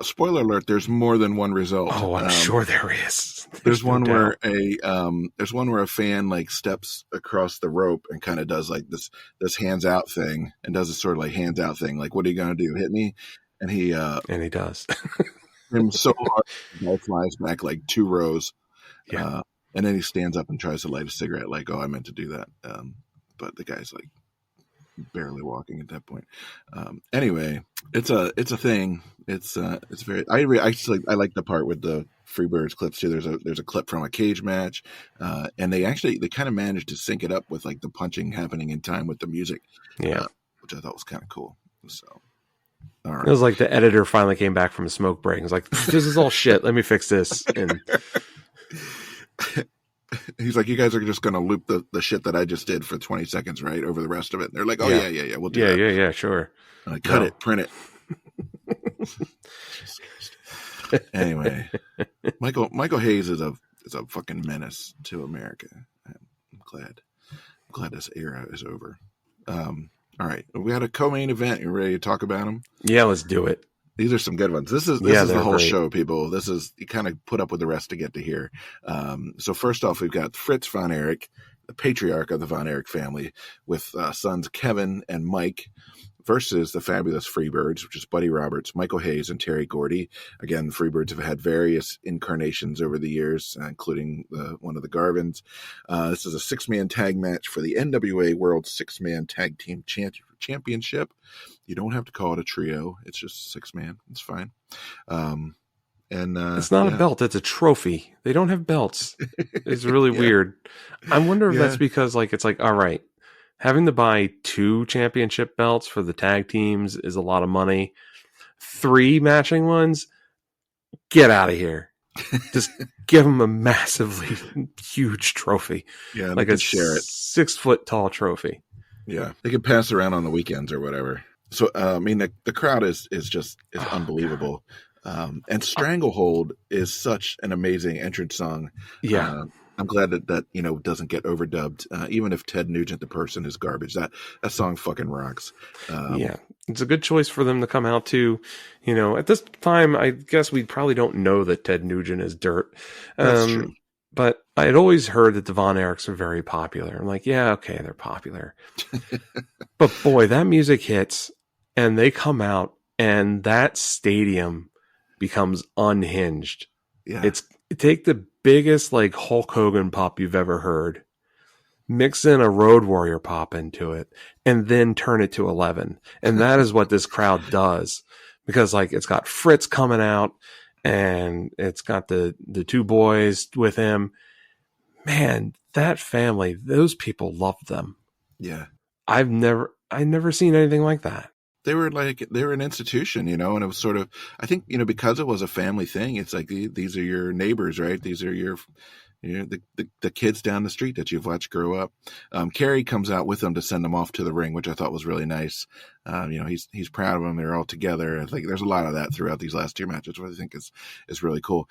Spoiler alert: there's more than one result. Oh, I'm sure there is. There's one where a fan like steps across the rope and kind of does like this hands out thing, and does a sort of like hands out thing, like, what are you gonna do? Hit me? And he does. him so hard, the ball flies back like 2 rows. Yeah. And then he stands up and tries to light a cigarette, like, oh, I meant to do that. But the guy's like barely walking at that point. Anyway, it's a thing. It's very. I like the part with the Freebirds clips too. There's a clip from a cage match, and they kind of managed to sync it up with like the punching happening in time with the music. Yeah, which I thought was kind of cool. So, all right. It was like the editor finally came back from a smoke break. It was like, this is all shit. Let me fix this. And he's like, you guys are just going to loop the shit that I just did for 20 seconds, right? Over the rest of it. And they're like, oh, yeah. We'll do that. Yeah, sure. Like, cut it, print it. Anyway, Michael Hayes is a fucking menace to America. I'm glad this era is over. All right. We had a co-main event. You ready to talk about them? Yeah, let's do it. These are some good ones. This is the whole show, people. You kind of put up with the rest to get to here. So first off, we've got Fritz von Erich, the patriarch of the von Erich family, with sons Kevin and Mike, versus the fabulous Freebirds, which is Buddy Roberts, Michael Hayes, and Terry Gordy. Again, the Freebirds have had various incarnations over the years, including one of the Garvins. This is a 6-man tag match for the NWA World 6-man Tag Team Championship. You don't have to call it a trio. It's just 6-man. It's fine. And it's not a belt. It's a trophy. They don't have belts. It's really weird. I wonder if that's because it's like, all right, having to buy 2 championship belts for the tag teams is a lot of money. 3 matching ones, get out of here. Just give them a massively huge trophy. Yeah, like a share it. 6-foot tall trophy. Yeah, they can pass around on the weekends or whatever. So, I mean, the crowd is unbelievable. And Stranglehold is such an amazing entrance song. Yeah. I'm glad that doesn't get overdubbed. Even if Ted Nugent the person is garbage, that song fucking rocks. Yeah, it's a good choice for them to come out to. At this time, I guess we probably don't know that Ted Nugent is dirt. That's true. But I had always heard that the Von Erichs are very popular. I'm like, yeah, okay, they're popular. But boy, that music hits and they come out and that stadium becomes unhinged. Yeah. Take the biggest like Hulk Hogan pop you've ever heard, mix in a Road Warrior pop into it, and then turn it to 11. And that is what this crowd does, because like it's got Fritz coming out and it's got the two boys with him. Man, that family, those people loved them. Yeah. I've never seen anything like that. They were an institution, and it was sort of, I think, because it was a family thing, it's like these are your neighbors, right? These are your the kids down the street that you've watched grow up. Kerry comes out with them to send them off to the ring, which I thought was really nice. He's proud of them. They're all together. I think there's a lot of that throughout these last two matches, which I think is really cool.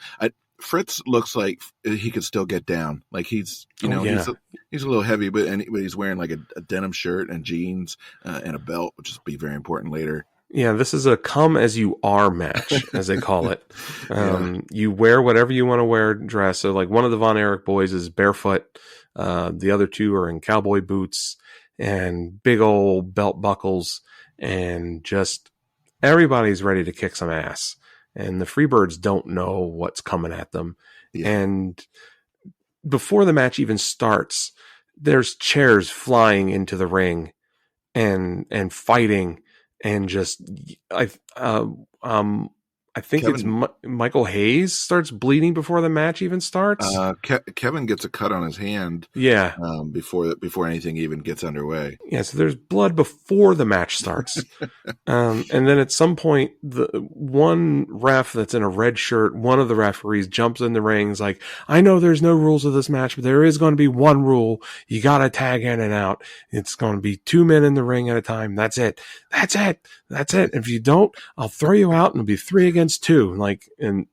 Fritz looks like he could still get down. Like he's a little heavy, but he's wearing like a denim shirt and jeans and a belt, which will be very important later. Yeah, this is a come as you are match, as they call it. You wear whatever you want to wear, dress. So like one of the Von Erich boys is barefoot. The other two are in cowboy boots and big old belt buckles, and just everybody's ready to kick some ass. And the Freebirds don't know what's coming at them. Yeah. And before the match even starts, there's chairs flying into the ring and fighting. And just, I think it's Michael Hayes starts bleeding before the match even starts. Kevin gets a cut on his hand. Yeah. Before anything even gets underway. Yeah. So there's blood before the match starts. And then at some point, the one ref that's in a red shirt, one of the referees jumps in the ring. Is like, I know there's no rules of this match, but there is going to be one rule. You got to tag in and out. It's going to be 2 men in the ring at a time. That's it. That's it. That's it. If you don't, I'll throw you out and it'll be 3 against 2. And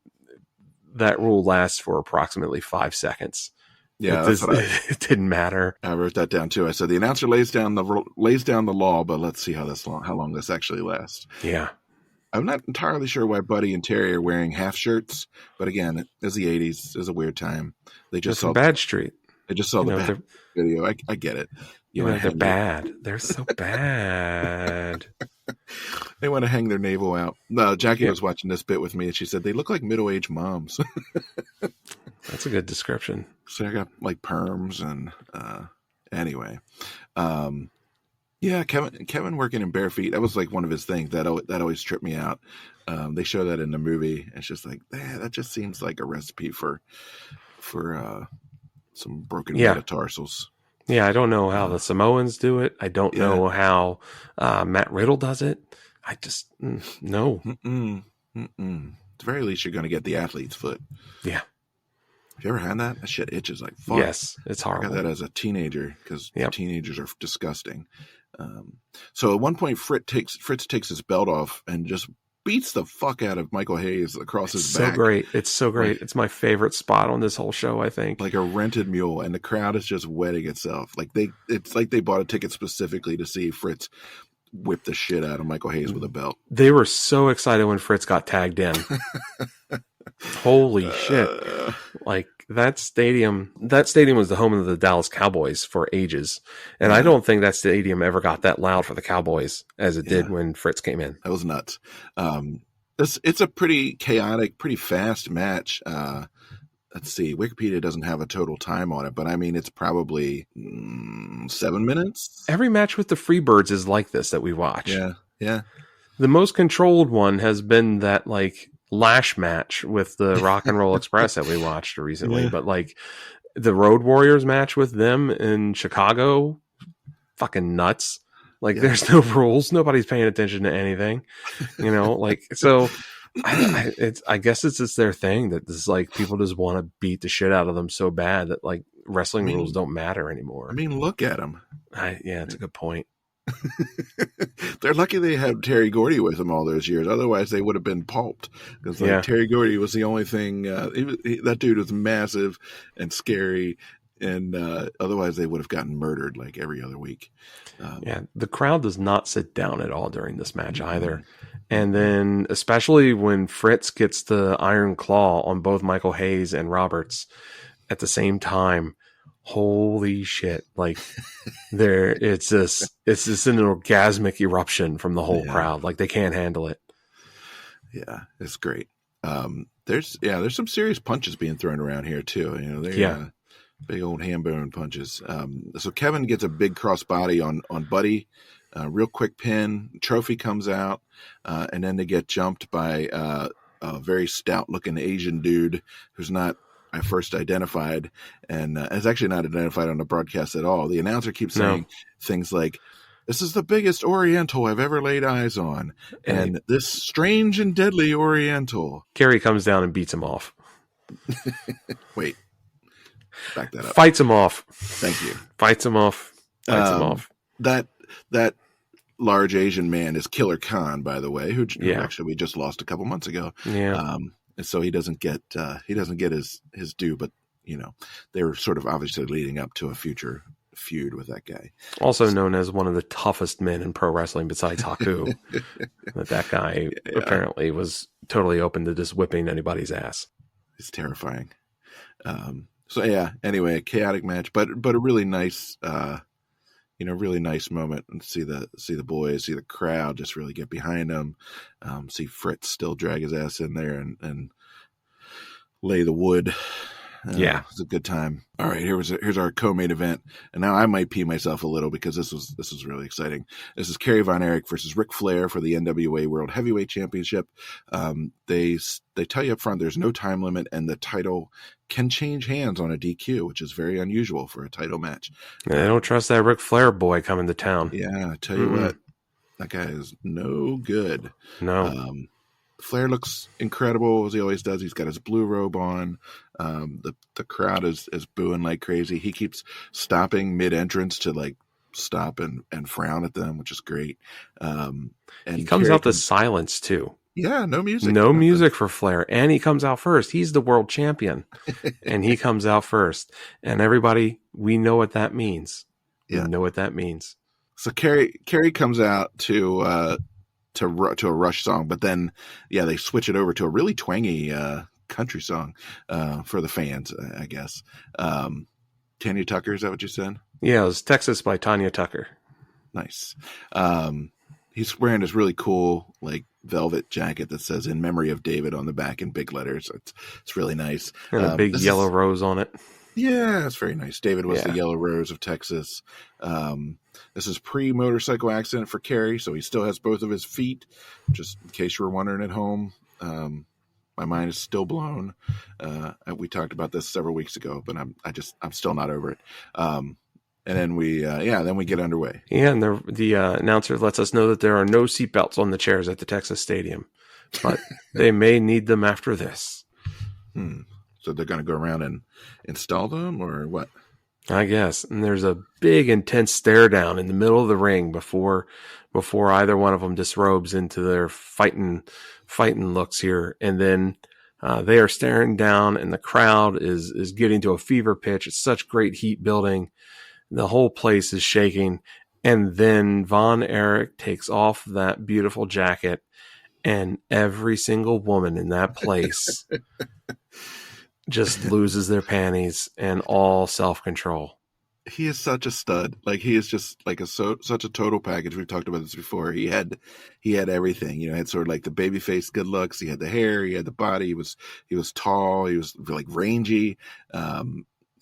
that rule lasts for approximately 5 seconds. Yeah, it didn't matter. I wrote that down too. I said the announcer lays down the law, but let's see how long this actually lasts. Yeah, I'm not entirely sure why Buddy and Terry are wearing half shirts, but again, it was the '80s. It was a weird time. They just saw Bad Street. They just saw the video. I get it. They're bad. They're so bad. They want to hang their navel out. No, Jackie was watching this bit with me, and she said they look like middle-aged moms. That's a good description. So I got like perms and anyway, Kevin working in bare feet. That was like one of his things that always tripped me out. They show that in the movie. It's just like that just seems like a recipe for some broken metatarsals. Yeah, I don't know how the Samoans do it. I don't know how Matt Riddle does it. I just no. At the very least, you're going to get the athlete's foot. Yeah. Have you ever had that? That shit itches like fuck. Yes, it's horrible. I got that as a teenager because teenagers are disgusting. So at one point, Fritz takes his belt off and just beats the fuck out of Michael Hayes across his back. It's so great. It's my favorite spot on this whole show, I think. Like a rented mule, and the crowd is just wetting itself. It's like they bought a ticket specifically to see Fritz whip the shit out of Michael Hayes with a belt. They were so excited when Fritz got tagged in. Holy shit. Like that stadium was the home of the Dallas Cowboys for ages. And I don't think that stadium ever got that loud for the Cowboys as it did when Fritz came in. That was nuts. It's a pretty chaotic, pretty fast match. Let's see. Wikipedia doesn't have a total time on it, but I mean, it's probably 7 minutes. Every match with the Freebirds is like this that we watch. Yeah. Yeah. The most controlled one has been that like Lash match with the Rock and Roll Express that we watched recently, but like the Road Warriors match with them in Chicago, fucking nuts. Like there's no rules. Nobody's paying attention to anything, like, so I guess it's just their thing that this like people just want to beat the shit out of them so bad that like wrestling rules don't matter anymore. I mean, look at them. It's a good point. They're lucky they had Terry Gordy with them all those years. Otherwise, they would have been pulped. Because Yeah. Terry Gordy was the only thing. That dude was massive and scary, and otherwise they would have gotten murdered like every other week. Yeah, the crowd does not sit down at all during this match either. And then, especially when Fritz gets the Iron Claw on both Michael Hayes and Roberts at the same time, holy shit! Like, it's an orgasmic eruption from the whole crowd. Like, they can't handle it. Yeah, it's great. There's some serious punches being thrown around here too. Big old ham bone punches. So Kevin gets a big crossbody on Buddy. Real quick pin. Trophy comes out, and then they get jumped by a very stout-looking Asian dude who's not at first identified, and is actually not identified on the broadcast at all. The announcer keeps saying things like, "This is the biggest Oriental I've ever laid eyes on," and "this strange and deadly Oriental." Kerry comes down and beats him off. Wait. Back that up. Fights him off. Thank you. Fights him off. That large Asian man is Killer Khan, by the way, who actually we just lost a couple months ago. Yeah. And so he doesn't get his due, but they were sort of obviously leading up to a future feud with that guy. Also known as one of the toughest men in pro wrestling besides Haku. that guy apparently was totally open to just whipping anybody's ass. It's terrifying. Anyway, a chaotic match, but a really nice, really nice moment, and see the boys, see the crowd just really get behind them. See Fritz still drag his ass in there and lay the wood. It's a good time. All right, here's our co-main event, and now I might pee myself a little because this was really exciting. This is Kerry Von Erich versus Ric Flair for the NWA World Heavyweight Championship. They tell you up front there's no time limit, and the title can change hands on a DQ, which is very unusual for a title match. They don't trust that Ric Flair boy coming to town. Yeah, I tell you what, that guy is no good. No. Flair looks incredible as he always does. He's got his blue robe on. The crowd is booing like crazy. He keeps stopping mid-entrance to like stop and frown at them, which is great. And he comes out to silence too. Yeah, no music. No music for Flair. And he comes out first. He's the world champion. And he comes out first. And everybody, we know what that means. Yeah. We know what that means. So Kerry comes out to a Rush song, but then they switch it over to a really twangy country song for the fans, I guess. Tanya Tucker, is that what you said? Yeah, it was Texas by Tanya Tucker. Nice. He's wearing this really cool like velvet jacket that says "In Memory of David" on the back in big letters. It's really nice. And a big yellow rose on it. Yeah, it's very nice. David was the Yellow Rose of Texas. This is pre-motorcycle accident for Kerry, so he still has both of his feet, just in case you were wondering at home. My mind is still blown. We talked about this several weeks ago, but I'm still not over it. And then we get underway. Yeah, and the announcer lets us know that there are no seatbelts on the chairs at the Texas Stadium, but they may need them after this. So they're going to go around and install them, or what? I guess. And there's a big, intense stare down in the middle of the ring before either one of them disrobes into their fighting looks here. And then they are staring down, and the crowd is getting to a fever pitch. It's such great heat building. The whole place is shaking. And then Von Erich takes off that beautiful jacket, and every single woman in that place just loses their panties and all self-control. He is such a stud. Like, he is just like such a total package. We've talked about this before. He had everything. He had sort of like the baby face good looks. He had the hair. He had the body. He was tall. He was like rangy.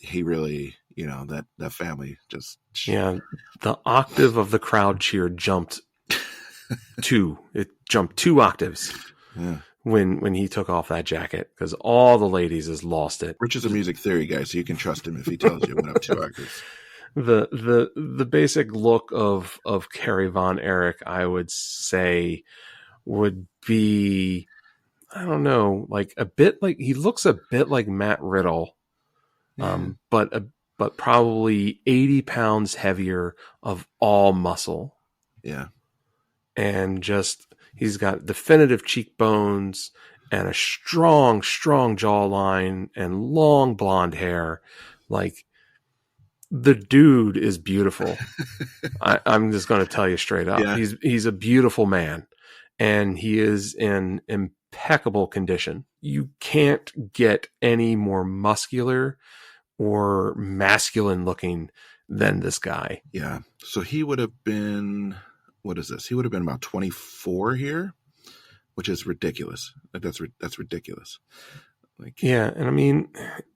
He really, that family just. Yeah, the octave of the crowd cheer jumped two octaves. Yeah. When he took off that jacket, because all the ladies has lost it. Rich is a music theory guy, so you can trust him if he tells you it went up 2 octaves. The basic look of Kerry Von Erich, I would say, would be, I don't know, like a bit like, he looks a bit like Matt Riddle, but probably 80 pounds heavier of all muscle. Yeah. and just he's got definitive cheekbones and a strong jawline and long blonde hair. Like, the dude is beautiful. I'm just going to tell you straight up. Yeah. He's a beautiful man, and he is in impeccable condition. You can't get any more muscular or masculine looking than this guy. Yeah. So he would have been, what is this? He would have been about 24 here, which is ridiculous. Like, that's ridiculous. Like, Yeah, and I mean,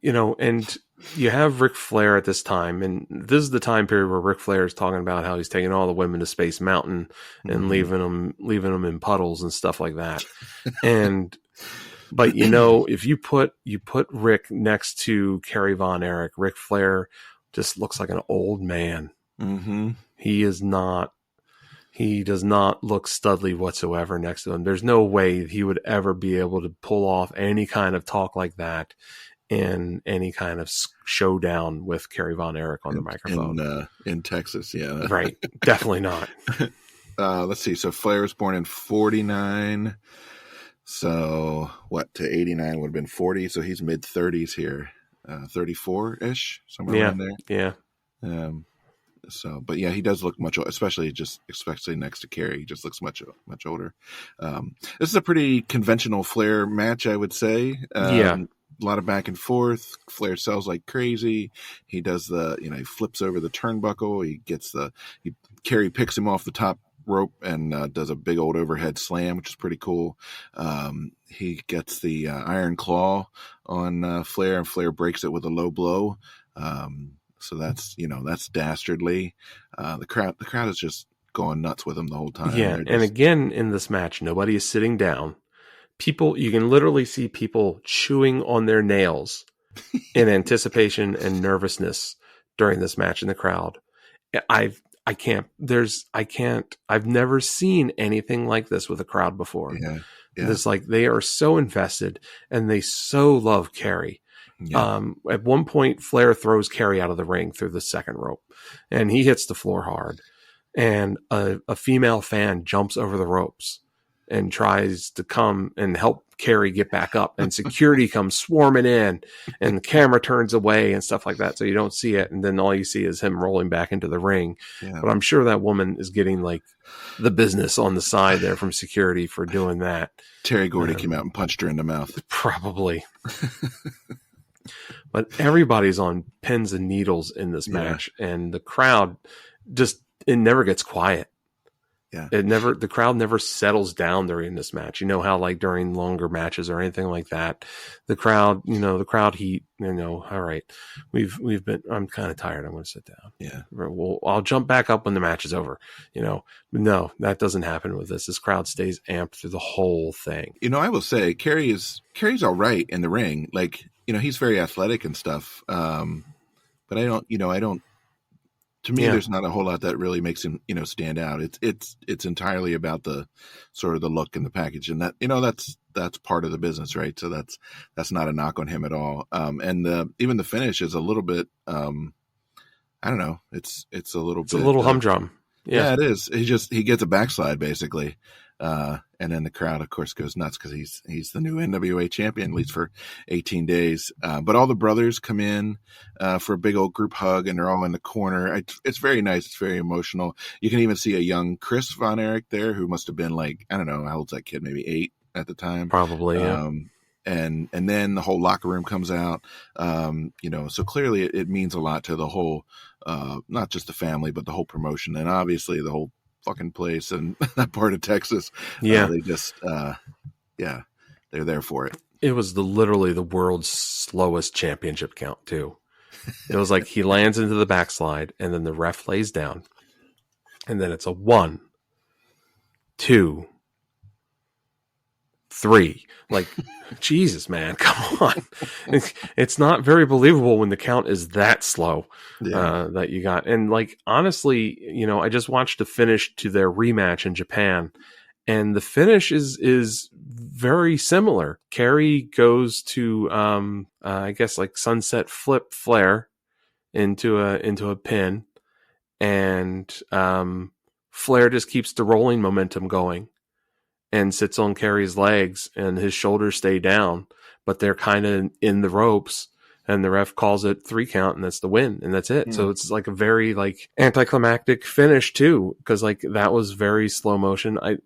and you have Ric Flair at this time, and this is the time period where Ric Flair is talking about how he's taking all the women to Space Mountain and leaving them in puddles and stuff like that. But if you put Rick next to Kerry Von Erich, Ric Flair just looks like an old man. Mm-hmm. He does not look studly whatsoever next to him. There's no way he would ever be able to pull off any kind of talk like that in any kind of showdown with Kerry Von Erich on the microphone. In Texas, yeah. Right. Definitely not. Let's see. So Flair was born in 49. So what, to 89 would have been 40. So he's mid-30s here. 34-ish, somewhere around there. Yeah. But yeah, he does look much, especially next to Kerry. He just looks much older. This is a pretty conventional Flair match, I would say. Yeah. A lot of back and forth. Flair sells like crazy. He does he flips over the turnbuckle. Kerry picks him off the top rope and does a big old overhead slam, which is pretty cool. He gets the iron claw on Flair, and Flair breaks it with a low blow. So that's dastardly. The crowd is just going nuts with him the whole time. Yeah, and again in this match, nobody is sitting down. You can literally see people chewing on their nails in anticipation and nervousness during this match in the crowd. I've never seen anything like this with a crowd before. Yeah. It's like they are so invested and they so love Kerry. Yeah. At one point, Flair throws Kerry out of the ring through the second rope, and he hits the floor hard. And a female fan jumps over the ropes and tries to come and help Kerry get back up. And security comes swarming in, and the camera turns away and stuff like that, so you don't see it. And then all you see is him rolling back into the ring. Yeah. But I'm sure that woman is getting like the business on the side there from security for doing that. Terry Gordy came out and punched her in the mouth. Probably. But everybody's on pins and needles in this match, and the crowd it never gets quiet. Yeah. The crowd never settles down during this match. You know how like during longer matches or anything like that, the crowd heat, all right, I'm kind of tired. I'm going to sit down. Yeah. Well, I'll jump back up when the match is over. No, that doesn't happen with this. This crowd stays amped through the whole thing. I will say Kerry's all right in the ring. Like, he's very athletic and stuff. But I don't, to me, there's not a whole lot that really makes him, stand out. It's entirely about the sort of the look and the package, and that, that's part of the business, right? So that's not a knock on him at all. And even the finish is a little bit, I don't know. It's a little humdrum. Yeah, it is. He gets a backslide basically. And then the crowd, of course, goes nuts because he's the new NWA champion, at least for 18 days. But all the brothers come in for a big old group hug, and they're all in the corner. It's very nice. It's very emotional. You can even see a young Chris Von Erich there, who must have been like, I don't know, how old's that kid? Maybe 8 at the time. Probably, yeah. And then the whole locker room comes out. So clearly it means a lot to the whole, not just the family, but the whole promotion, and obviously the whole fucking place and that part of Texas. Yeah. They just, they're there for it. It was literally the world's slowest championship count too. It was like he lands into the backslide and then the ref lays down and then it's a 1, 2, 3. Like, Jesus, man, come on. It's not very believable when the count is that slow that you got. And like, honestly, I just watched the finish to their rematch in Japan, and the finish is very similar. Kerry goes to, I guess like sunset flip Flair into a pin, and Flair just keeps the rolling momentum going and sits on Kerry's legs, and his shoulders stay down, but they're kind of in the ropes, and the ref calls it 3 count, and that's the win, and that's it. So it's like a very like anticlimactic finish too, because like that was very slow motion. I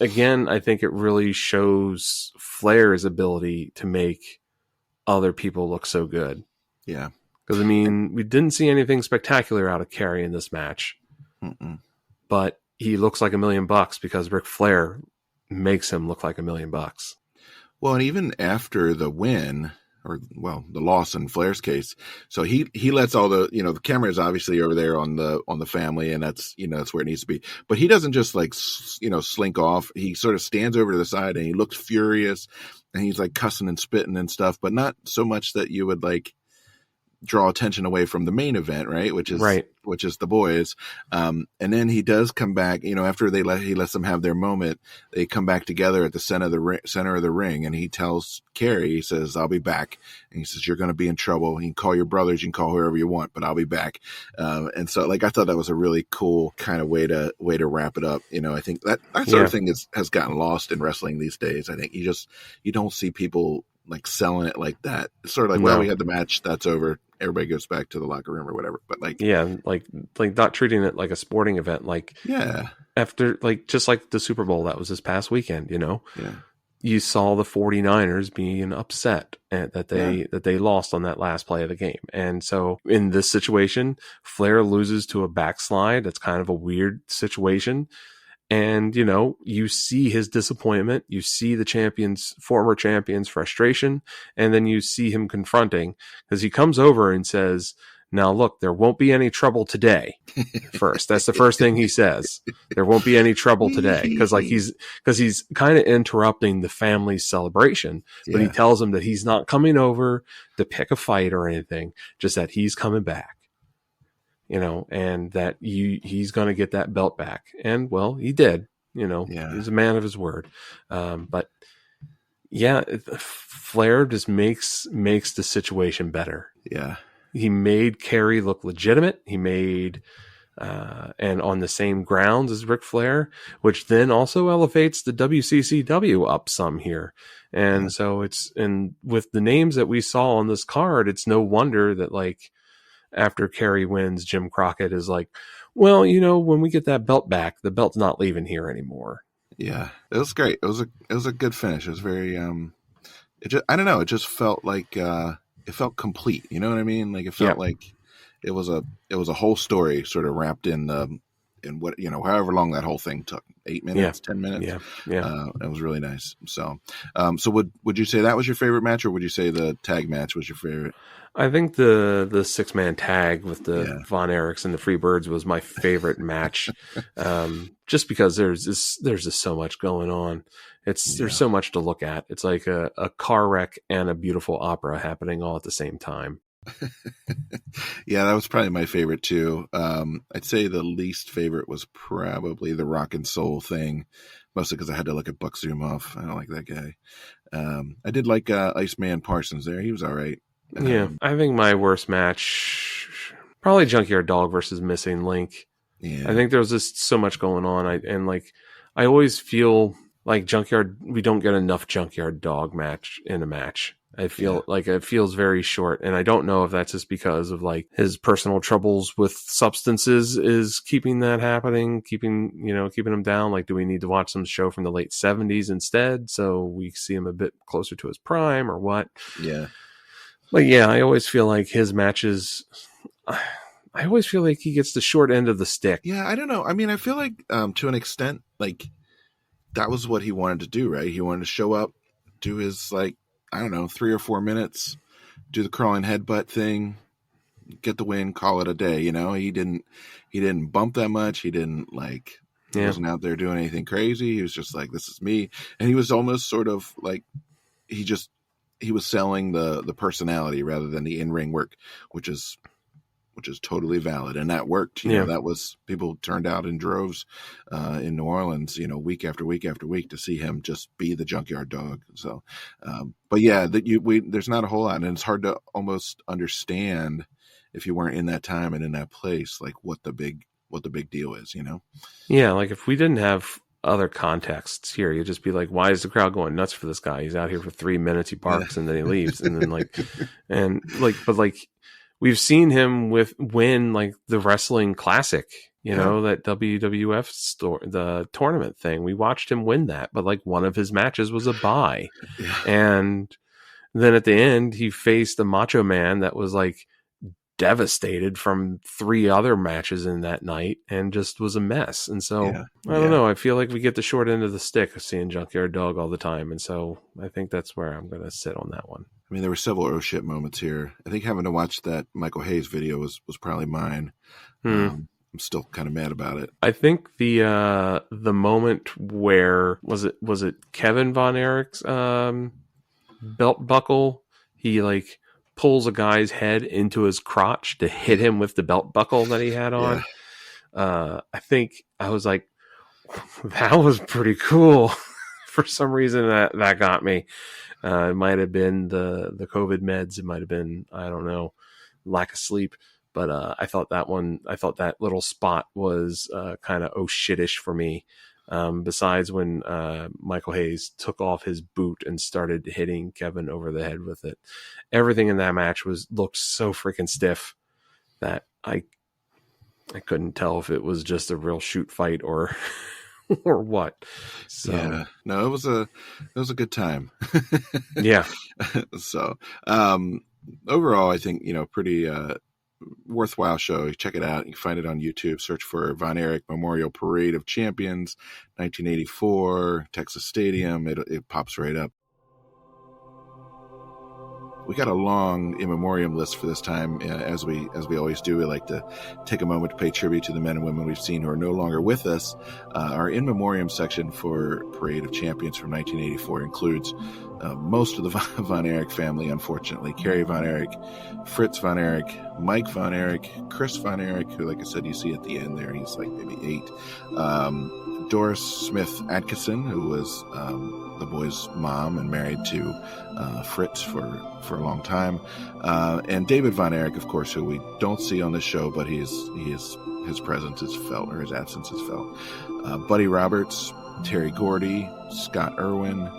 think it really shows Flair's ability to make other people look so good. Yeah. Because, I mean, we didn't see anything spectacular out of Kerry in this match. Mm-mm. But he looks like $1 million because Ric Flair makes him look like $1 million. Well, and even after the win, or the loss in Flair's case, so he lets all the the camera is obviously over there on the family, and that's that's where it needs to be. But he doesn't just like slink off. He sort of stands over to the side and he looks furious, and he's like cussing and spitting and stuff, but not so much that you would like draw attention away from the main event, right? Which is the boys. And then he does come back, after he lets them have their moment, they come back together at the center of the ring. And he tells Kerry, he says, I'll be back. And he says, you're going to be in trouble. You can call your brothers, you can call whoever you want, but I'll be back. And so like, I thought that was a really cool kind of way to wrap it up. I think that sort of thing has gotten lost in wrestling these days. I think you don't see people like selling it like that. It's sort of like, well, we had the match, that's over. Everybody goes back to the locker room or whatever. But like, yeah, like not treating it like a sporting event. Like, yeah, after like just like the Super Bowl that was this past weekend, yeah, you saw the 49ers being upset that they lost on that last play of the game. And so in this situation, Flair loses to a backslide. That's kind of a weird situation. And, you see his disappointment, you see the former champion's frustration, and then you see him confronting, because he comes over and says, now look, there won't be any trouble today. First, that's the first thing he says. There won't be any trouble today, because he's kind of interrupting the family's celebration, but he tells him that he's not coming over to pick a fight or anything, just that he's coming back. And that he's going to get that belt back. And well, he did, he's a man of his word. But yeah, Flair just makes the situation better. Yeah. He made Kerry look legitimate. He made, and on the same grounds as Ric Flair, which then also elevates the WCCW up some here. And so and with the names that we saw on this card, it's no wonder that like, after Kerry wins, Jim Crockett is like, well, when we get that belt back, the belt's not leaving here anymore. Yeah, it was great. It was a good finish. It was very, I don't know. It just felt like, it felt complete. You know what I mean? Like it felt like it was a whole story sort of wrapped in what, however long that whole thing took, 8 minutes, 10 minutes. Yeah. It was really nice. So, so would you say that was your favorite match, or would you say the tag match was your favorite? I think the 6-man tag with the Von Erichs and the Freebirds was my favorite match. Just because there's just so much going on. There's so much to look at. It's like a car wreck and a beautiful opera happening all at the same time. Yeah, that was probably my favorite too. I'd say the least favorite was probably the Rock and Soul thing, mostly because I had to look at Buck Zumhofe. I don't like that guy. I did like Iceman Parsons there. He was all right. I think my worst match, probably Junkyard Dog versus Missing Link. Yeah. I think there was just so much going on. I always feel like we don't get enough Junkyard Dog match in a match. I feel like it feels very short, and I don't know if that's just because of like his personal troubles with substances is keeping that happening, keeping him down. Like, do we need to watch some show from the late 70s instead so we see him a bit closer to his prime, or what? Yeah. But yeah, I always feel like his matches, I always feel like he gets the short end of the stick. Yeah, I don't know. I mean, I feel like to an extent, like that was what he wanted to do, right? He wanted to show up, do his like, I don't know, 3 or 4 minutes, do the crawling headbutt thing, get the win, call it a day. He didn't bump that much. He didn't like, he wasn't out there doing anything crazy. He was just like, this is me. And he was almost sort of like, he was selling the personality rather than the in-ring work, which is totally valid. And that worked. That was, people turned out in droves in New Orleans, week after week after week to see him just be the Junkyard Dog. So, but yeah, there's not a whole lot, and it's hard to almost understand if you weren't in that time and in that place, like what the big what the big deal is, you know? Yeah, like if we didn't have other contexts here, you'd just be like, why is the crowd going nuts for this guy? He's out here for 3 minutes, he barks, and then he leaves. And then but we've seen him win like the wrestling classic, you know, that WWF the tournament thing. We watched him win that, but like one of his matches was a bye. Yeah. And then at the end, he faced a Macho Man that was like devastated from 3 other matches in that night and just was a mess. And so I don't know. I feel like we get the short end of the stick of seeing Junkyard Dog all the time. And so I think that's where I'm going to sit on that one. I mean, there were several oh shit moments here. I think having to watch that Michael Hayes video was probably mine. I'm still kind of mad about it. I think the moment where was it Kevin Von Erich's belt buckle? He like pulls a guy's head into his crotch to hit him with the belt buckle that he had on. I think I was like, that was pretty cool. For some reason that got me. It might have been the COVID meds. It might have been, I don't know, lack of sleep. But I thought that little spot was kind of oh shitish for me. Besides when Michael Hayes took off his boot and started hitting Kevin over the head with it. Everything in that match looked so freaking stiff that I couldn't tell if it was just a real shoot fight or or what. So yeah, no, it was a good time. Yeah. So overall, I think, you know, pretty worthwhile show. You check it out. You can find it on YouTube. Search for Von Erich Memorial Parade of Champions 1984 Texas Stadium. It pops right up. We got a long in memoriam list for this time. As we always do, we like to take a moment to pay tribute to the men and women we've seen who are no longer with us. Our in memoriam section for Parade of Champions from 1984 includes most of the Von Erich family, unfortunately. Kerry Von Erich, Fritz Von Erich, Mike Von Erich, Chris Von Erich, who, like I said, you see at the end there, he's like maybe 8. Doris Smith Atkinson, who was the boy's mom and married to Fritz for a long time, and David Von Erich, of course, who we don't see on this show, but his presence is felt, or his absence is felt. Buddy Roberts, Terry Gordy, Scott Irwin,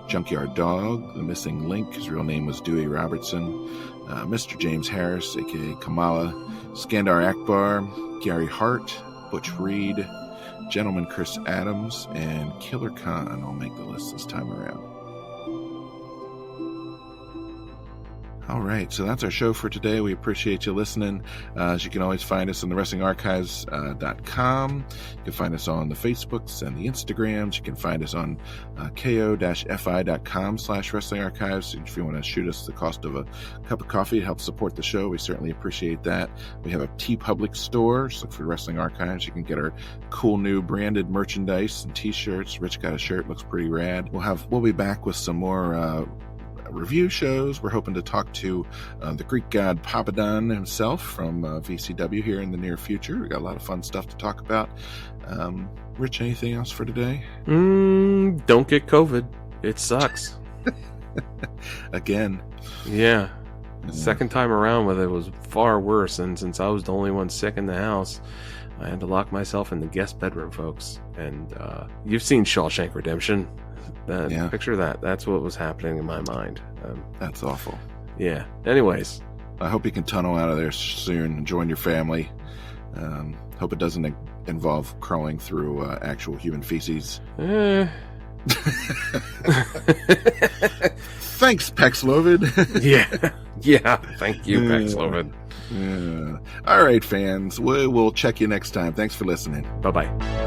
Junkyard Dog, the missing link, his real name was Dewey Robertson, Mr. James Harris, aka Kamala, Skandar Akbar, Gary Hart, Butch Reed, Gentleman Chris Adams, and Killer Khan will make the list this time around. All right, so that's our show for today. We appreciate you listening. As you can always find us on the WrestlingArchives.com. You can find us on the Facebooks and the Instagrams. You can find us on ko-fi.com/WrestlingArchives. If you want to shoot us the cost of a cup of coffee to help support the show, we certainly appreciate that. We have a TeePublic store. Just look for Wrestling Archives. You can get our cool new branded merchandise and t-shirts. Rich got a shirt, looks pretty rad. We'll be back with some more review shows. We're hoping to talk to the Greek god Papadon himself from VCW here in the near future. We got a lot of fun stuff to talk about. Rich, anything else for today? Don't get COVID. It sucks. Again. Yeah. The second time around with it was far worse, and since I was the only one sick in the house, I had to lock myself in the guest bedroom, folks. And you've seen Shawshank Redemption. Picture that. That's what was happening in my mind. That's awful. Yeah. Anyways. I hope you can tunnel out of there soon and join your family. Hope it doesn't involve crawling through actual human feces. Thanks, Paxlovid. Yeah. Thank you, Paxlovid. Yeah. All right, fans. We'll check you next time. Thanks for listening. Bye-bye.